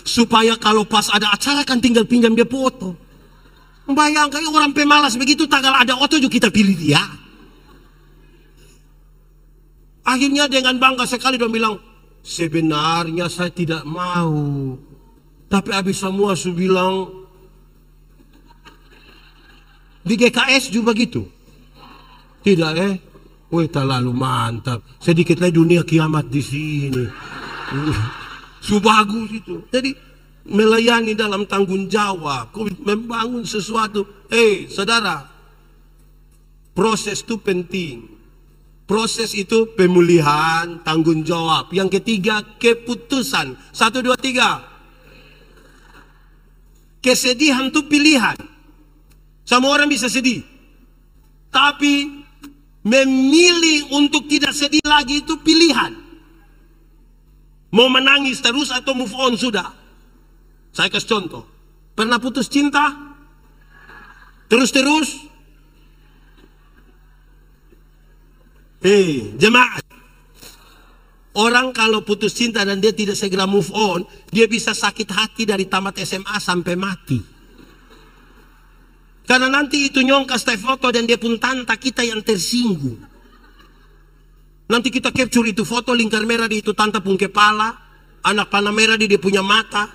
Supaya kalau pas ada acara kan tinggal pinjam dia foto. Bayangkan orang pemalas begitu, tanggal ada oto juga kita pilih dia. Akhirnya dengan bangga sekali dia bilang, sebenarnya saya tidak mau. Tapi habis semua saya bilang, di GKS juga begitu. Tidak wih terlalu mantap. Sedikit lagi dunia kiamat di sini. Bagus itu. Jadi melayani dalam tanggung jawab, membangun sesuatu. Saudara, proses itu penting. Proses itu pemulihan, tanggung jawab. Yang ketiga, keputusan. 1, 2, 3. Kesedihan itu pilihan. Semua orang bisa sedih. Tapi memilih untuk tidak sedih lagi itu pilihan. Mau menangis terus atau move on sudah. Saya kasih contoh. Pernah putus cinta? Terus-terus? Jemaat. Orang kalau putus cinta dan dia tidak segera move on, dia bisa sakit hati dari tamat SMA sampai mati. Karena nanti itu nyongka stay foto dan dia pun tanta kita yang tersinggung. Nanti kita capture itu foto lingkar merah di itu tanta pun kepala, anak panah merah di dia punya mata.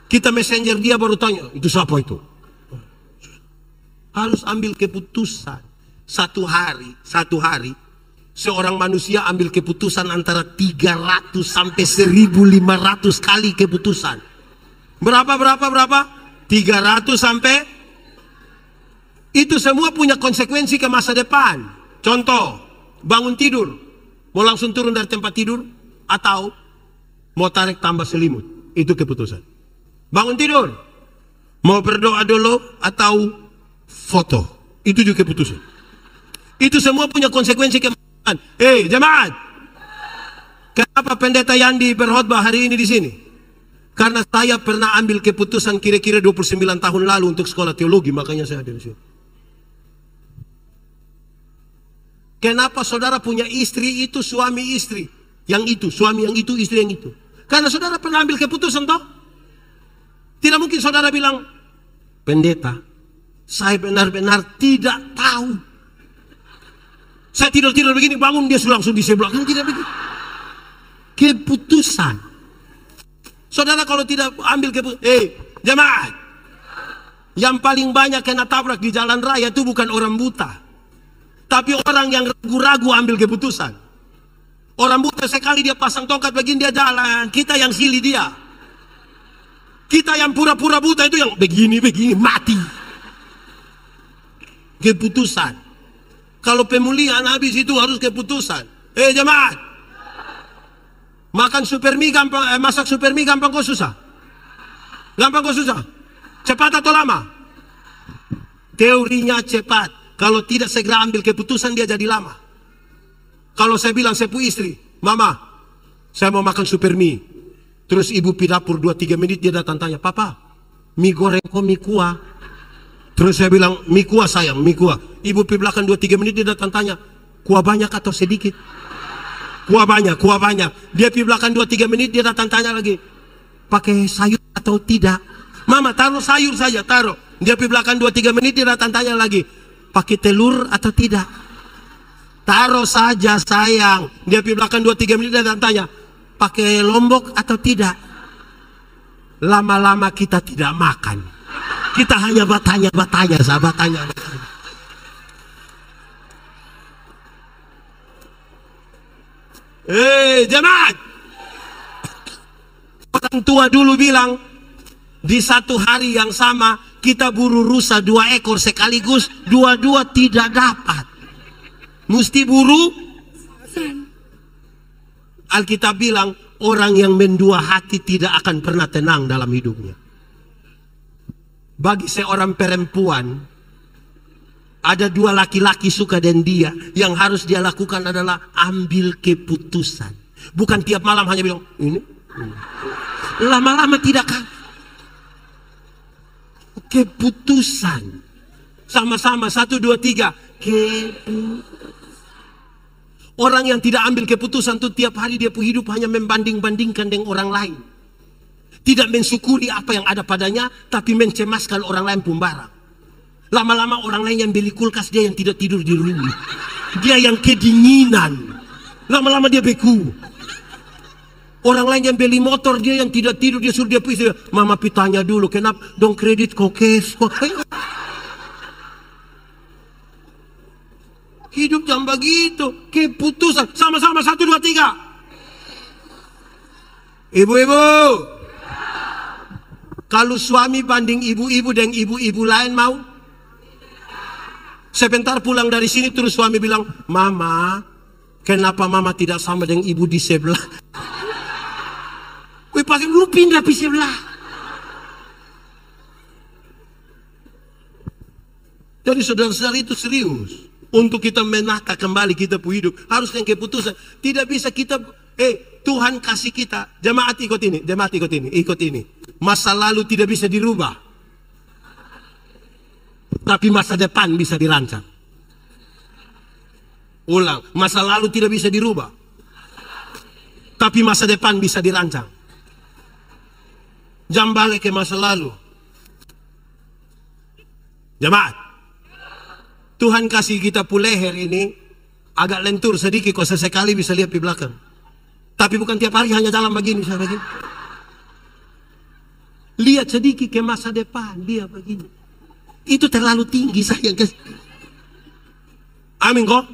Kita messenger dia baru tanya, itu siapa itu? Harus ambil keputusan. Satu hari, seorang manusia ambil keputusan antara 300 sampai 1.500 kali keputusan. Berapa? 300 sampai. Itu semua punya konsekuensi ke masa depan. Contoh, bangun tidur, mau langsung turun dari tempat tidur, atau mau tarik tambah selimut. Itu keputusan. Bangun tidur, mau berdoa dulu, atau foto. Itu juga keputusan. Itu semua punya konsekuensi ke masa depan. Jemaat, kenapa pendeta Yandi berkhotbah hari ini di sini? Karena saya pernah ambil keputusan kira-kira 29 tahun lalu untuk sekolah teologi, makanya saya ada di sini. Kenapa saudara punya istri itu suami istri yang itu, suami yang itu, istri yang itu? Karena saudara pernah ambil keputusan toh? Tidak mungkin saudara bilang, pendeta, saya benar-benar tidak tahu. Saya tidur-tidur begini, bangun dia langsung di sebelah. Kan tidak begitu. Keputusan. Saudara kalau tidak ambil keputusan, jemaat, yang paling banyak kena tabrak di jalan raya itu bukan orang buta. Tapi orang yang ragu-ragu ambil keputusan. Orang buta sekali dia pasang tongkat begini dia jalan. Kita yang silih dia. Kita yang pura-pura buta itu yang begini mati. Keputusan. Kalau pemulihan habis itu harus keputusan. Jemaat. Makan super mie gampang, masak super mie gampang kok susah? Gampang kok susah? Cepat atau lama? Teorinya cepat. Kalau tidak segera ambil keputusan dia jadi lama. Kalau saya bilang saya punya istri, Mama, saya mau makan super mie. Terus ibu pi dapur 2-3 menit dia datang tanya, Papa, mie goreng kok mie kuah? Terus saya bilang, mie kuah sayang, mie kuah. Ibu pi belakang 2-3 menit dia datang tanya, kuah banyak atau sedikit? Kuah banyak, kuah banyak. Dia pi belakang 2-3 menit dia datang tanya lagi, pakai sayur atau tidak? Mama taruh sayur saja, taruh. Dia pi belakang 2-3 menit dia datang tanya lagi, pakai telur atau tidak? Taruh saja sayang. Dia pi belakang 2-3 menit dia datang tanya, pakai lombok atau tidak? Lama-lama kita tidak makan. Kita hanya bertanya-bertanya, sahabat tanya. Jemaat. Orang tua dulu bilang, di satu hari yang sama kita buru rusa 2 ekor sekaligus, dua-dua tidak dapat. Mesti buru. Alkitab bilang, orang yang mendua hati tidak akan pernah tenang dalam hidupnya. Bagi seorang perempuan, ada 2 laki-laki suka dengan dia. Yang harus dia lakukan adalah ambil keputusan. Bukan tiap malam hanya bilang, ini. Lama-lama tidak kan. Keputusan. Sama-sama, 1, 2, 3. Orang yang tidak ambil keputusan itu tiap hari dia hidup hanya membanding-bandingkan dengan orang lain. Tidak mensyukuri apa yang ada padanya, tapi mencemaskan orang lain pun barang. Lama-lama orang lain yang beli kulkas, dia yang tidak tidur di rumah. Dia yang kedinginan. Lama-lama dia beku. Orang lain yang beli motor, dia yang tidak tidur, dia suruh dia pergi. Mama pitanya dulu, kenapa dong kredit kok cash kok. Hidup jam begitu, keputusan. Sama-sama, 1, 2, 3. Ibu-ibu, kalau suami banding ibu-ibu dengan ibu-ibu lain mau? Sebentar pulang dari sini terus suami bilang, Mama, kenapa Mama tidak sama dengan ibu di sebelah? Wih, pasti lu pindah di sebelah. Jadi saudara-saudara itu serius. Untuk kita menata kembali kita punya hidup, harus yang keputusan. Tidak bisa kita, Tuhan kasih kita. Jemaat ikut ini, jemaat ikut ini, ikut ini. Masa lalu tidak bisa dirubah, tapi masa depan bisa dirancang. Ulang, masa lalu tidak bisa dirubah, tapi masa depan bisa dirancang. Jangan balik ke masa lalu. Jemaat, Tuhan kasih kita leher ini agak lentur sedikit, kok sesekali bisa lihat di belakang. Tapi bukan tiap hari hanya jalan begini, saya begini. Lihat sedikit ke masa depan, dia begini. Itu terlalu tinggi sayang. Amin kok.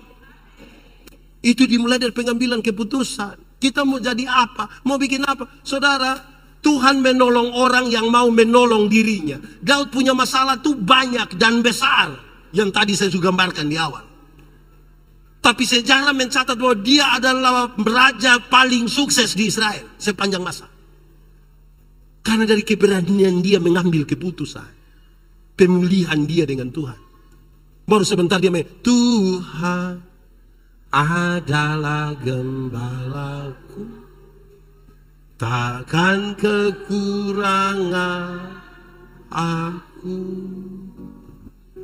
Itu dimulai dari pengambilan keputusan. Kita mau jadi apa? Mau bikin apa? Saudara, Tuhan menolong orang yang mau menolong dirinya. Daud punya masalah tuh banyak dan besar. Yang tadi saya sudah gambarkan di awal. Tapi sejarah mencatat bahwa dia adalah raja paling sukses di Israel sepanjang masa. Karena dari keberanian dia mengambil keputusan. Pemulihan dia dengan Tuhan. Baru sebentar dia Tuhan adalah gembalaku, takkan kekurangan aku.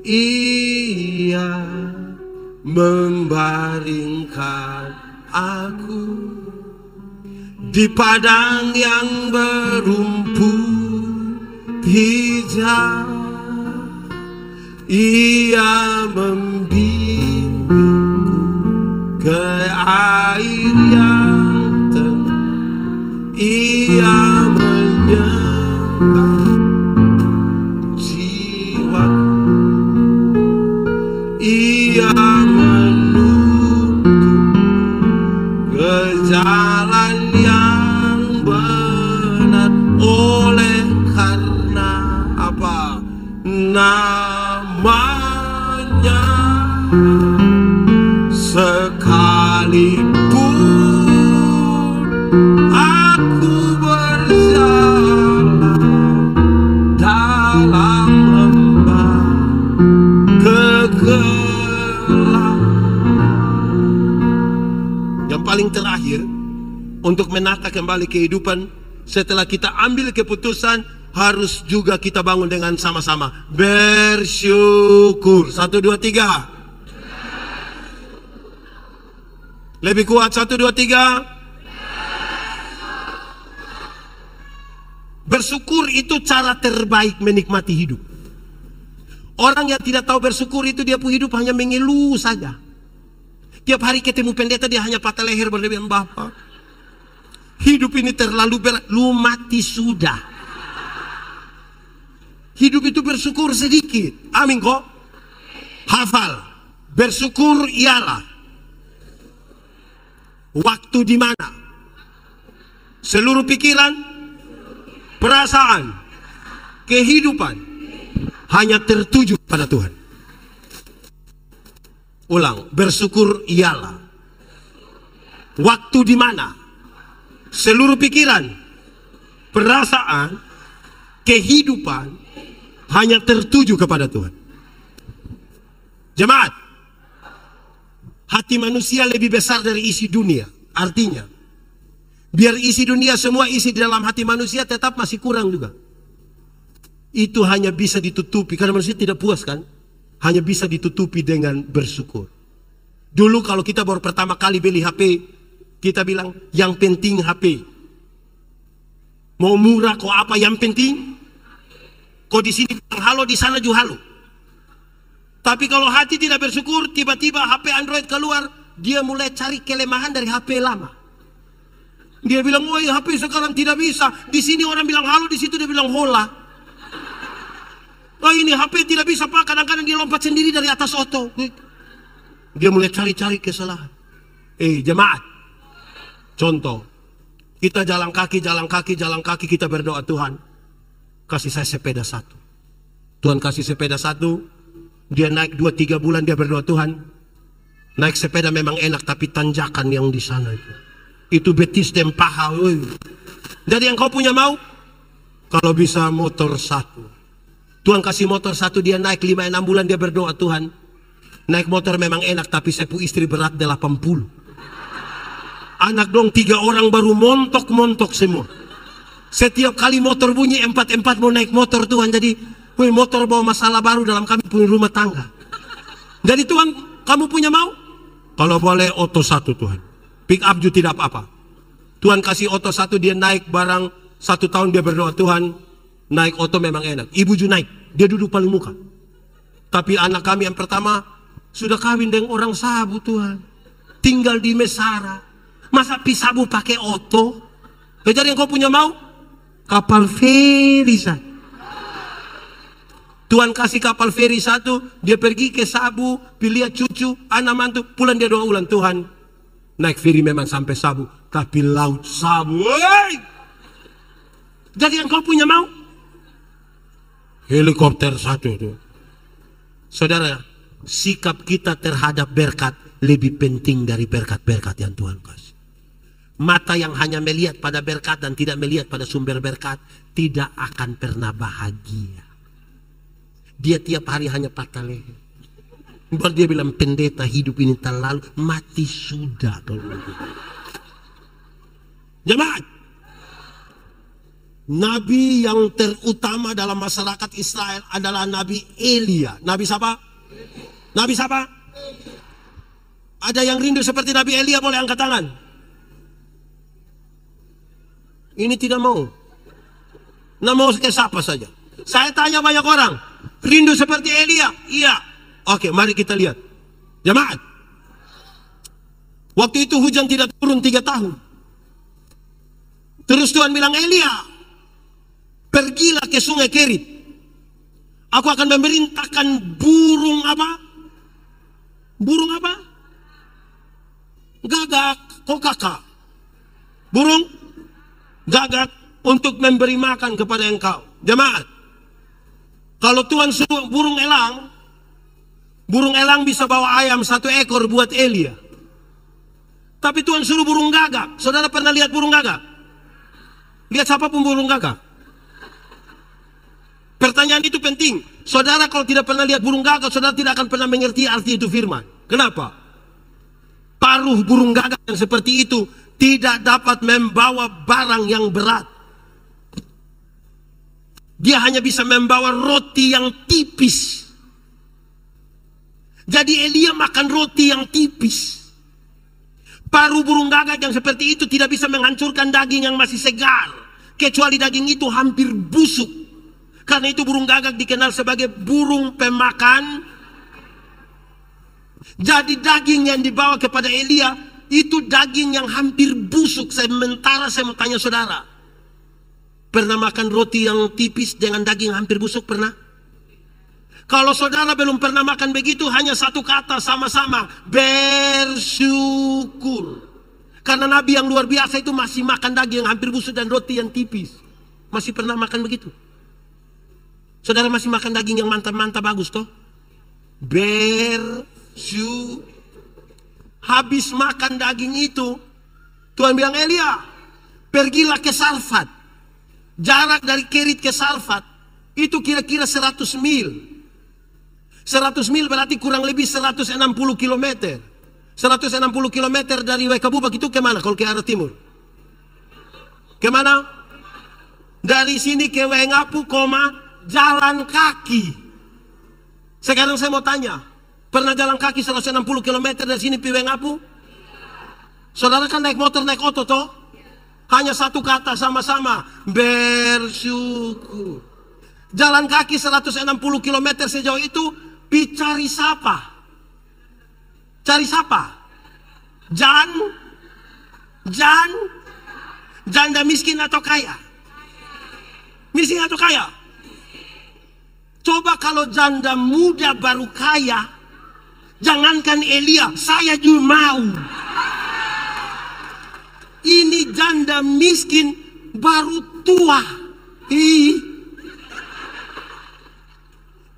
Ia membaringkan aku di padang yang berumput hijau. Ia membimbingku ke air yang tenang. Ia menyembah jiwaku. Ia menuntun ke jalan yang benar. Oleh karena apa? Namanya sekalipun paling terakhir untuk menata kembali kehidupan, setelah kita ambil keputusan, harus juga kita bangun dengan sama-sama bersyukur. 1, 2, 3. Lebih kuat. 1, 2, 3. Bersyukur itu cara terbaik menikmati hidup. Orang yang tidak tahu bersyukur itu dia punya hidup hanya mengeluh saja. Tiap hari ketemu pendeta dia hanya patah leher berlebihan. Bapak, hidup ini terlalu berat. Lu mati sudah. Hidup itu bersyukur sedikit. Amin kok. Hafal. Bersyukur ialah waktu di mana seluruh pikiran, perasaan, kehidupan hanya tertuju pada Tuhan. Ulang, bersyukur ialah waktu di mana seluruh pikiran, perasaan, kehidupan hanya tertuju kepada Tuhan. Jemaat, hati manusia lebih besar dari isi dunia. Artinya, biar isi dunia semua isi di dalam hati manusia, tetap masih kurang juga. Itu hanya bisa ditutupi, karena manusia tidak puas kan, hanya bisa ditutupi dengan bersyukur. Dulu kalau kita baru pertama kali beli HP, kita bilang yang penting HP. Mau murah kok apa, yang penting. Kok di sini bilang halo, di sana juga halo. Tapi kalau hati tidak bersyukur, tiba-tiba HP Android keluar, dia mulai cari kelemahan dari HP lama. Dia bilang, woi HP sekarang tidak bisa. Di sini orang bilang halo, di situ dia bilang hola. Oh ini HP tidak bisa pak, kadang-kadang dia lompat sendiri dari atas oto. Dia mulai cari-cari kesalahan. Jemaat, contoh, kita jalan kaki, kita berdoa, Tuhan kasih saya sepeda 1. Tuhan kasih sepeda 1. Dia naik 2-3 bulan, dia berdoa, Tuhan naik sepeda memang enak, tapi tanjakan yang di sana itu betis dan paha. Jadi yang kau punya mau, kalau bisa motor 1. Tuhan kasih motor 1, dia naik 5-6 bulan, dia berdoa, Tuhan naik motor memang enak, tapi saya punya istri berat 80. Anak dong 3 orang baru montok-montok semua. Setiap kali motor bunyi 4-4 mau naik motor Tuhan. Jadi motor bawa masalah baru dalam kami punya rumah tangga. Jadi Tuhan, kamu punya mau? Kalau boleh oto 1 Tuhan. Pick up juga tidak apa-apa. Tuhan kasih oto 1, dia naik barang 1 tahun, dia berdoa, Tuhan naik oto memang enak. Ibu juga naik, dia duduk paling muka. Tapi anak kami yang pertama sudah kawin dengan orang Sabu Tuhan. Tinggal di Mesara. Masa pisabu pakai oto? Jadi yang kau punya mau? Kapal feri 1. Tuhan kasih kapal feri 1, dia pergi ke Sabu, lihat cucu, anak mantu, pulang dia doa ulang, Tuhan naik feri memang sampai Sabu, tapi laut Sabu. Jadi yang kau punya mau? Helikopter 1 itu. Saudara, sikap kita terhadap berkat lebih penting dari berkat-berkat yang Tuhan kasih. Mata yang hanya melihat pada berkat dan tidak melihat pada sumber berkat tidak akan pernah bahagia. Dia tiap hari hanya patah leher. Baru dia bilang, pendeta hidup ini terlalu, mati sudah. Jemaat, nabi yang terutama dalam masyarakat Israel adalah Nabi Elia. Nabi siapa? Nabi siapa? Ada yang rindu seperti Nabi Elia, boleh angkat tangan. Ini tidak mau. Nah mau ke siapa saja. Saya tanya banyak orang, rindu seperti Elia? Iya. Oke, mari kita lihat. Jemaat, waktu itu hujan tidak turun 3 tahun. Terus Tuhan bilang, Elia, pergilah ke sungai Kerit. Aku akan memerintahkan burung apa? Burung apa? Gagak, kokaka. Burung gagak untuk memberi makan kepada engkau. Jemaat, kalau Tuhan suruh burung elang bisa bawa ayam 1 ekor buat Elia. Tapi Tuhan suruh burung gagak. Saudara pernah lihat burung gagak? Lihat siapapun burung gagak. Pertanyaan itu penting. Saudara kalau tidak pernah lihat burung gagak, saudara tidak akan pernah mengerti arti itu firman. Kenapa? paruh burung gagak yang seperti itu tidak dapat membawa barang yang berat. Dia hanya bisa membawa roti yang tipis. Jadi Elia makan roti yang tipis. Paruh burung gagak yang seperti itu tidak bisa menghancurkan daging yang masih segar, kecuali daging itu hampir busuk. Karena itu burung gagak dikenal sebagai burung pemakan. Jadi daging yang dibawa kepada Elia itu daging yang hampir busuk. Sementara saya mau tanya saudara, pernah makan roti yang tipis dengan daging hampir busuk? Pernah? Kalau saudara belum pernah makan begitu, hanya satu kata sama-sama, bersyukur. Karena Nabi yang luar biasa itu masih makan daging yang hampir busuk dan roti yang tipis. Masih pernah makan begitu? Saudara masih makan daging yang mantap-mantap bagus toh? Bersyukur. Habis makan daging itu, Tuhan bilang, Elia, pergilah ke Sarfat. Jarak dari Kerit ke Sarfat itu kira-kira 100 mil. 100 mil berarti kurang lebih 160 km. 160 km dari Wekabubak itu kemana kalau ke arah timur? Kemana? Dari sini ke Wengapu, jalan kaki. Sekarang saya mau tanya, pernah jalan kaki 160 km dari sini ke Wengapu? Saudara kan naik motor, naik oto toh? Hanya satu kata sama-sama, bersyukur. Jalan kaki 160 km sejauh itu, cari siapa? Cari siapa? Janda miskin atau kaya? Miskin atau kaya? Coba kalau janda muda baru kaya, jangankan Elia, saya juga mau. Ini janda miskin baru tua.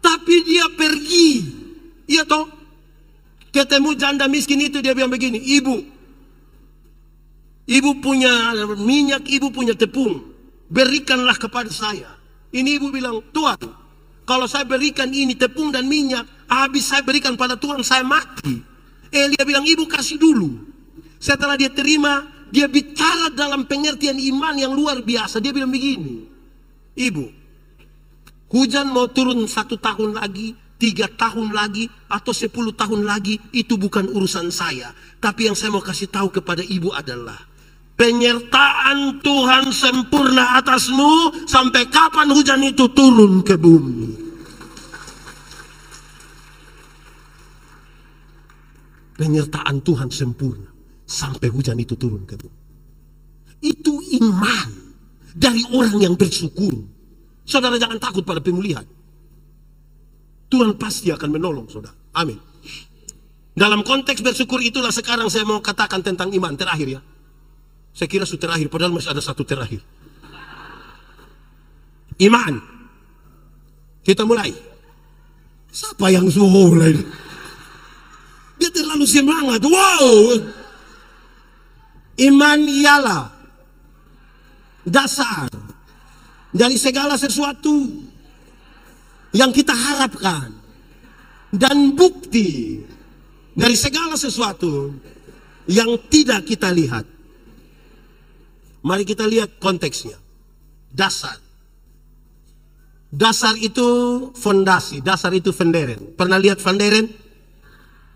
Tapi dia pergi. Iya toh? Ketemu janda miskin itu, dia bilang begini, Ibu punya minyak, ibu punya tepung, berikanlah kepada saya. Ini ibu bilang, Tuhan, kalau saya berikan ini tepung dan minyak, habis saya berikan pada Tuhan, saya mati. Elia bilang, ibu kasih dulu. Setelah dia terima, dia bicara dalam pengertian iman yang luar biasa. Dia bilang begini, Ibu, hujan mau turun 1 tahun lagi, 3 tahun lagi, atau 10 tahun lagi, itu bukan urusan saya. Tapi yang saya mau kasih tahu kepada ibu adalah, penyertaan Tuhan sempurna atasmu, sampai kapan hujan itu turun ke bumi. Penyertaan Tuhan sempurna sampai hujan itu turun ke bumi. Itu iman dari orang yang bersyukur. Saudara jangan takut pada pemulihan. Tuhan pasti akan menolong saudara. Amin. Dalam konteks bersyukur itulah sekarang saya mau katakan tentang iman. Terakhir ya. Saya kira sudah terakhir, padahal masih ada satu terakhir. Iman. Kita mulai. Siapa yang mulai? Dia terlalu semangat. Wow. Iman ialah dasar dari segala sesuatu yang kita harapkan dan bukti dari segala sesuatu yang tidak kita lihat. Mari kita lihat konteksnya. Dasar. Dasar itu fondasi, dasar itu fonderen. Pernah lihat fonderen?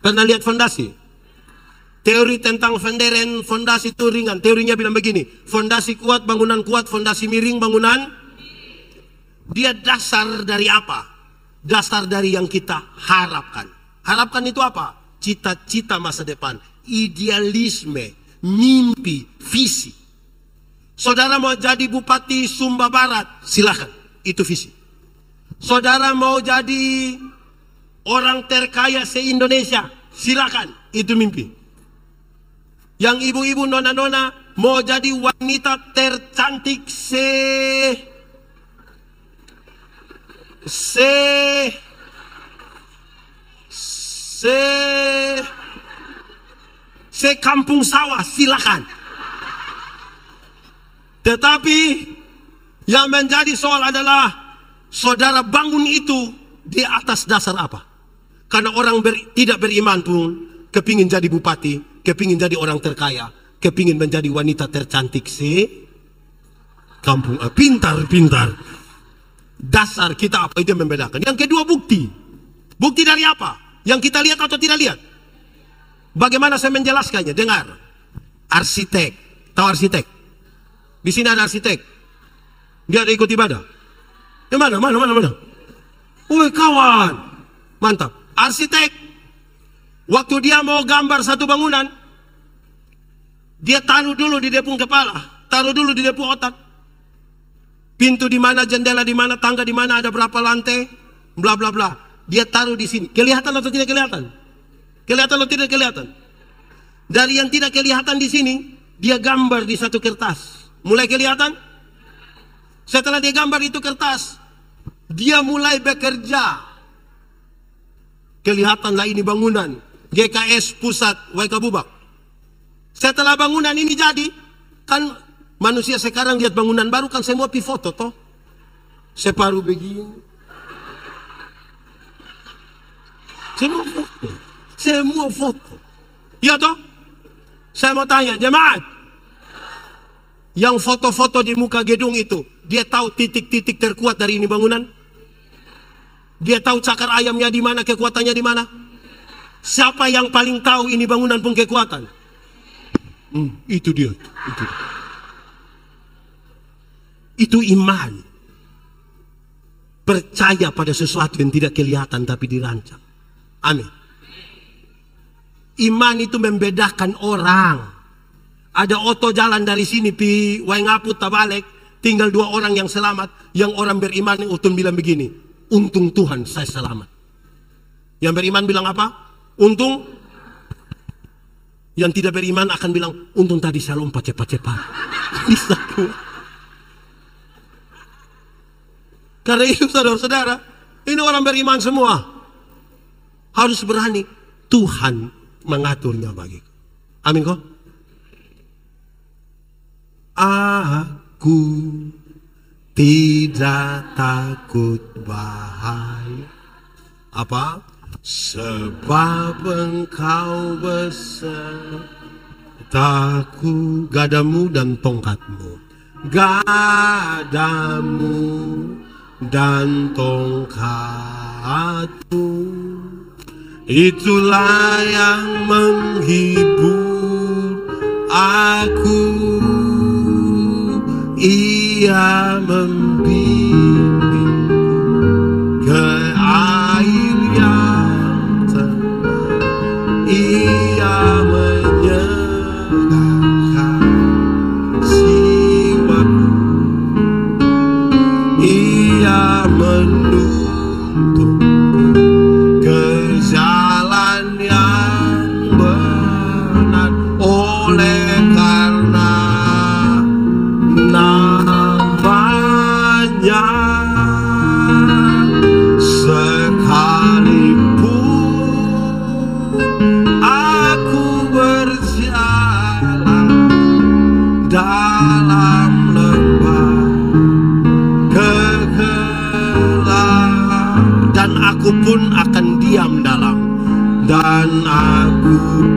Pernah lihat fondasi? Teori tentang fonderen, fondasi itu ringan. Teorinya bilang begini, fondasi kuat, bangunan kuat, fondasi miring, bangunan. Dia dasar dari apa? Dasar dari yang kita harapkan. Harapkan itu apa? Cita-cita masa depan, idealisme, mimpi, visi. Saudara mau jadi bupati Sumba Barat, silakan, itu visi. Saudara mau jadi orang terkaya se-Indonesia, silakan, itu mimpi. Yang ibu-ibu, nona-nona mau jadi wanita tercantik kampung sawah, silakan. Tetapi yang menjadi soal adalah saudara bangun itu di atas dasar apa? Karena orang tidak beriman pun kepingin jadi bupati, kepingin jadi orang terkaya, kepingin menjadi wanita tercantik kampung. Pintar. Dasar kita apa itu yang membedakan. Yang kedua, bukti. Bukti dari apa? Yang kita lihat atau tidak lihat? Bagaimana saya menjelaskannya? Dengar. Arsitek. Tahu arsitek? Di sini ada arsitek. Dia ada ikut ibadah. Mana? Woi kawan. Mantap. Arsitek. Waktu dia mau gambar satu bangunan, dia taruh dulu di depung kepala, taruh dulu di depung otak. Pintu di mana, jendela di mana, tangga di mana, ada berapa lantai, bla bla bla. Dia taruh di sini. Kelihatan atau tidak kelihatan? Kelihatan atau tidak kelihatan? Dari yang tidak kelihatan di sini, dia gambar di satu kertas. Mulai kelihatan? Setelah dia gambar itu kertas, dia mulai bekerja. Kelihatanlah ini bangunan GKS Pusat Waika Bubak. Setelah bangunan ini jadi, kan manusia sekarang lihat bangunan baru kan semua pi foto toh. Separuh begini. Semua foto. Ya toh? Saya mau tanya, jemaat. Yang foto-foto di muka gedung itu, dia tahu titik-titik terkuat dari ini bangunan? Dia tahu cakar ayamnya di mana, kekuatannya di mana? Siapa yang paling tahu ini bangunan pun kekuatan? Itu dia. Itu iman. Percaya pada sesuatu yang tidak kelihatan tapi dirancang. Amin. Iman itu membedakan orang. Ada oto jalan dari sini pi Waingapu Tabalek, tinggal 2 orang yang selamat. Yang orang beriman utun bilang begini, untung Tuhan saya selamat. Yang beriman bilang apa? Untung. Yang tidak beriman akan bilang, untung tadi saya lompat cepat-cepat. Bisa. Karena itu saudara-saudara, ini orang beriman semua. Harus berani. Tuhan mengaturnya bagiku. Amin kok? Aku tidak takut bahaya. Apa? Sebab engkau besertaku, gadamu dan tongkatmu. Gadamu dan tongkatmu, itulah yang menghibur aku. Ia membimbing ke air yang tenang. Ia menyegarkan jiwaku. Ia menuntun ke jalan yang benar. Oleh karena namanya, sekalipun aku berjalan dalam lembah kegelapan, dan aku pun akan diam dalam, dan aku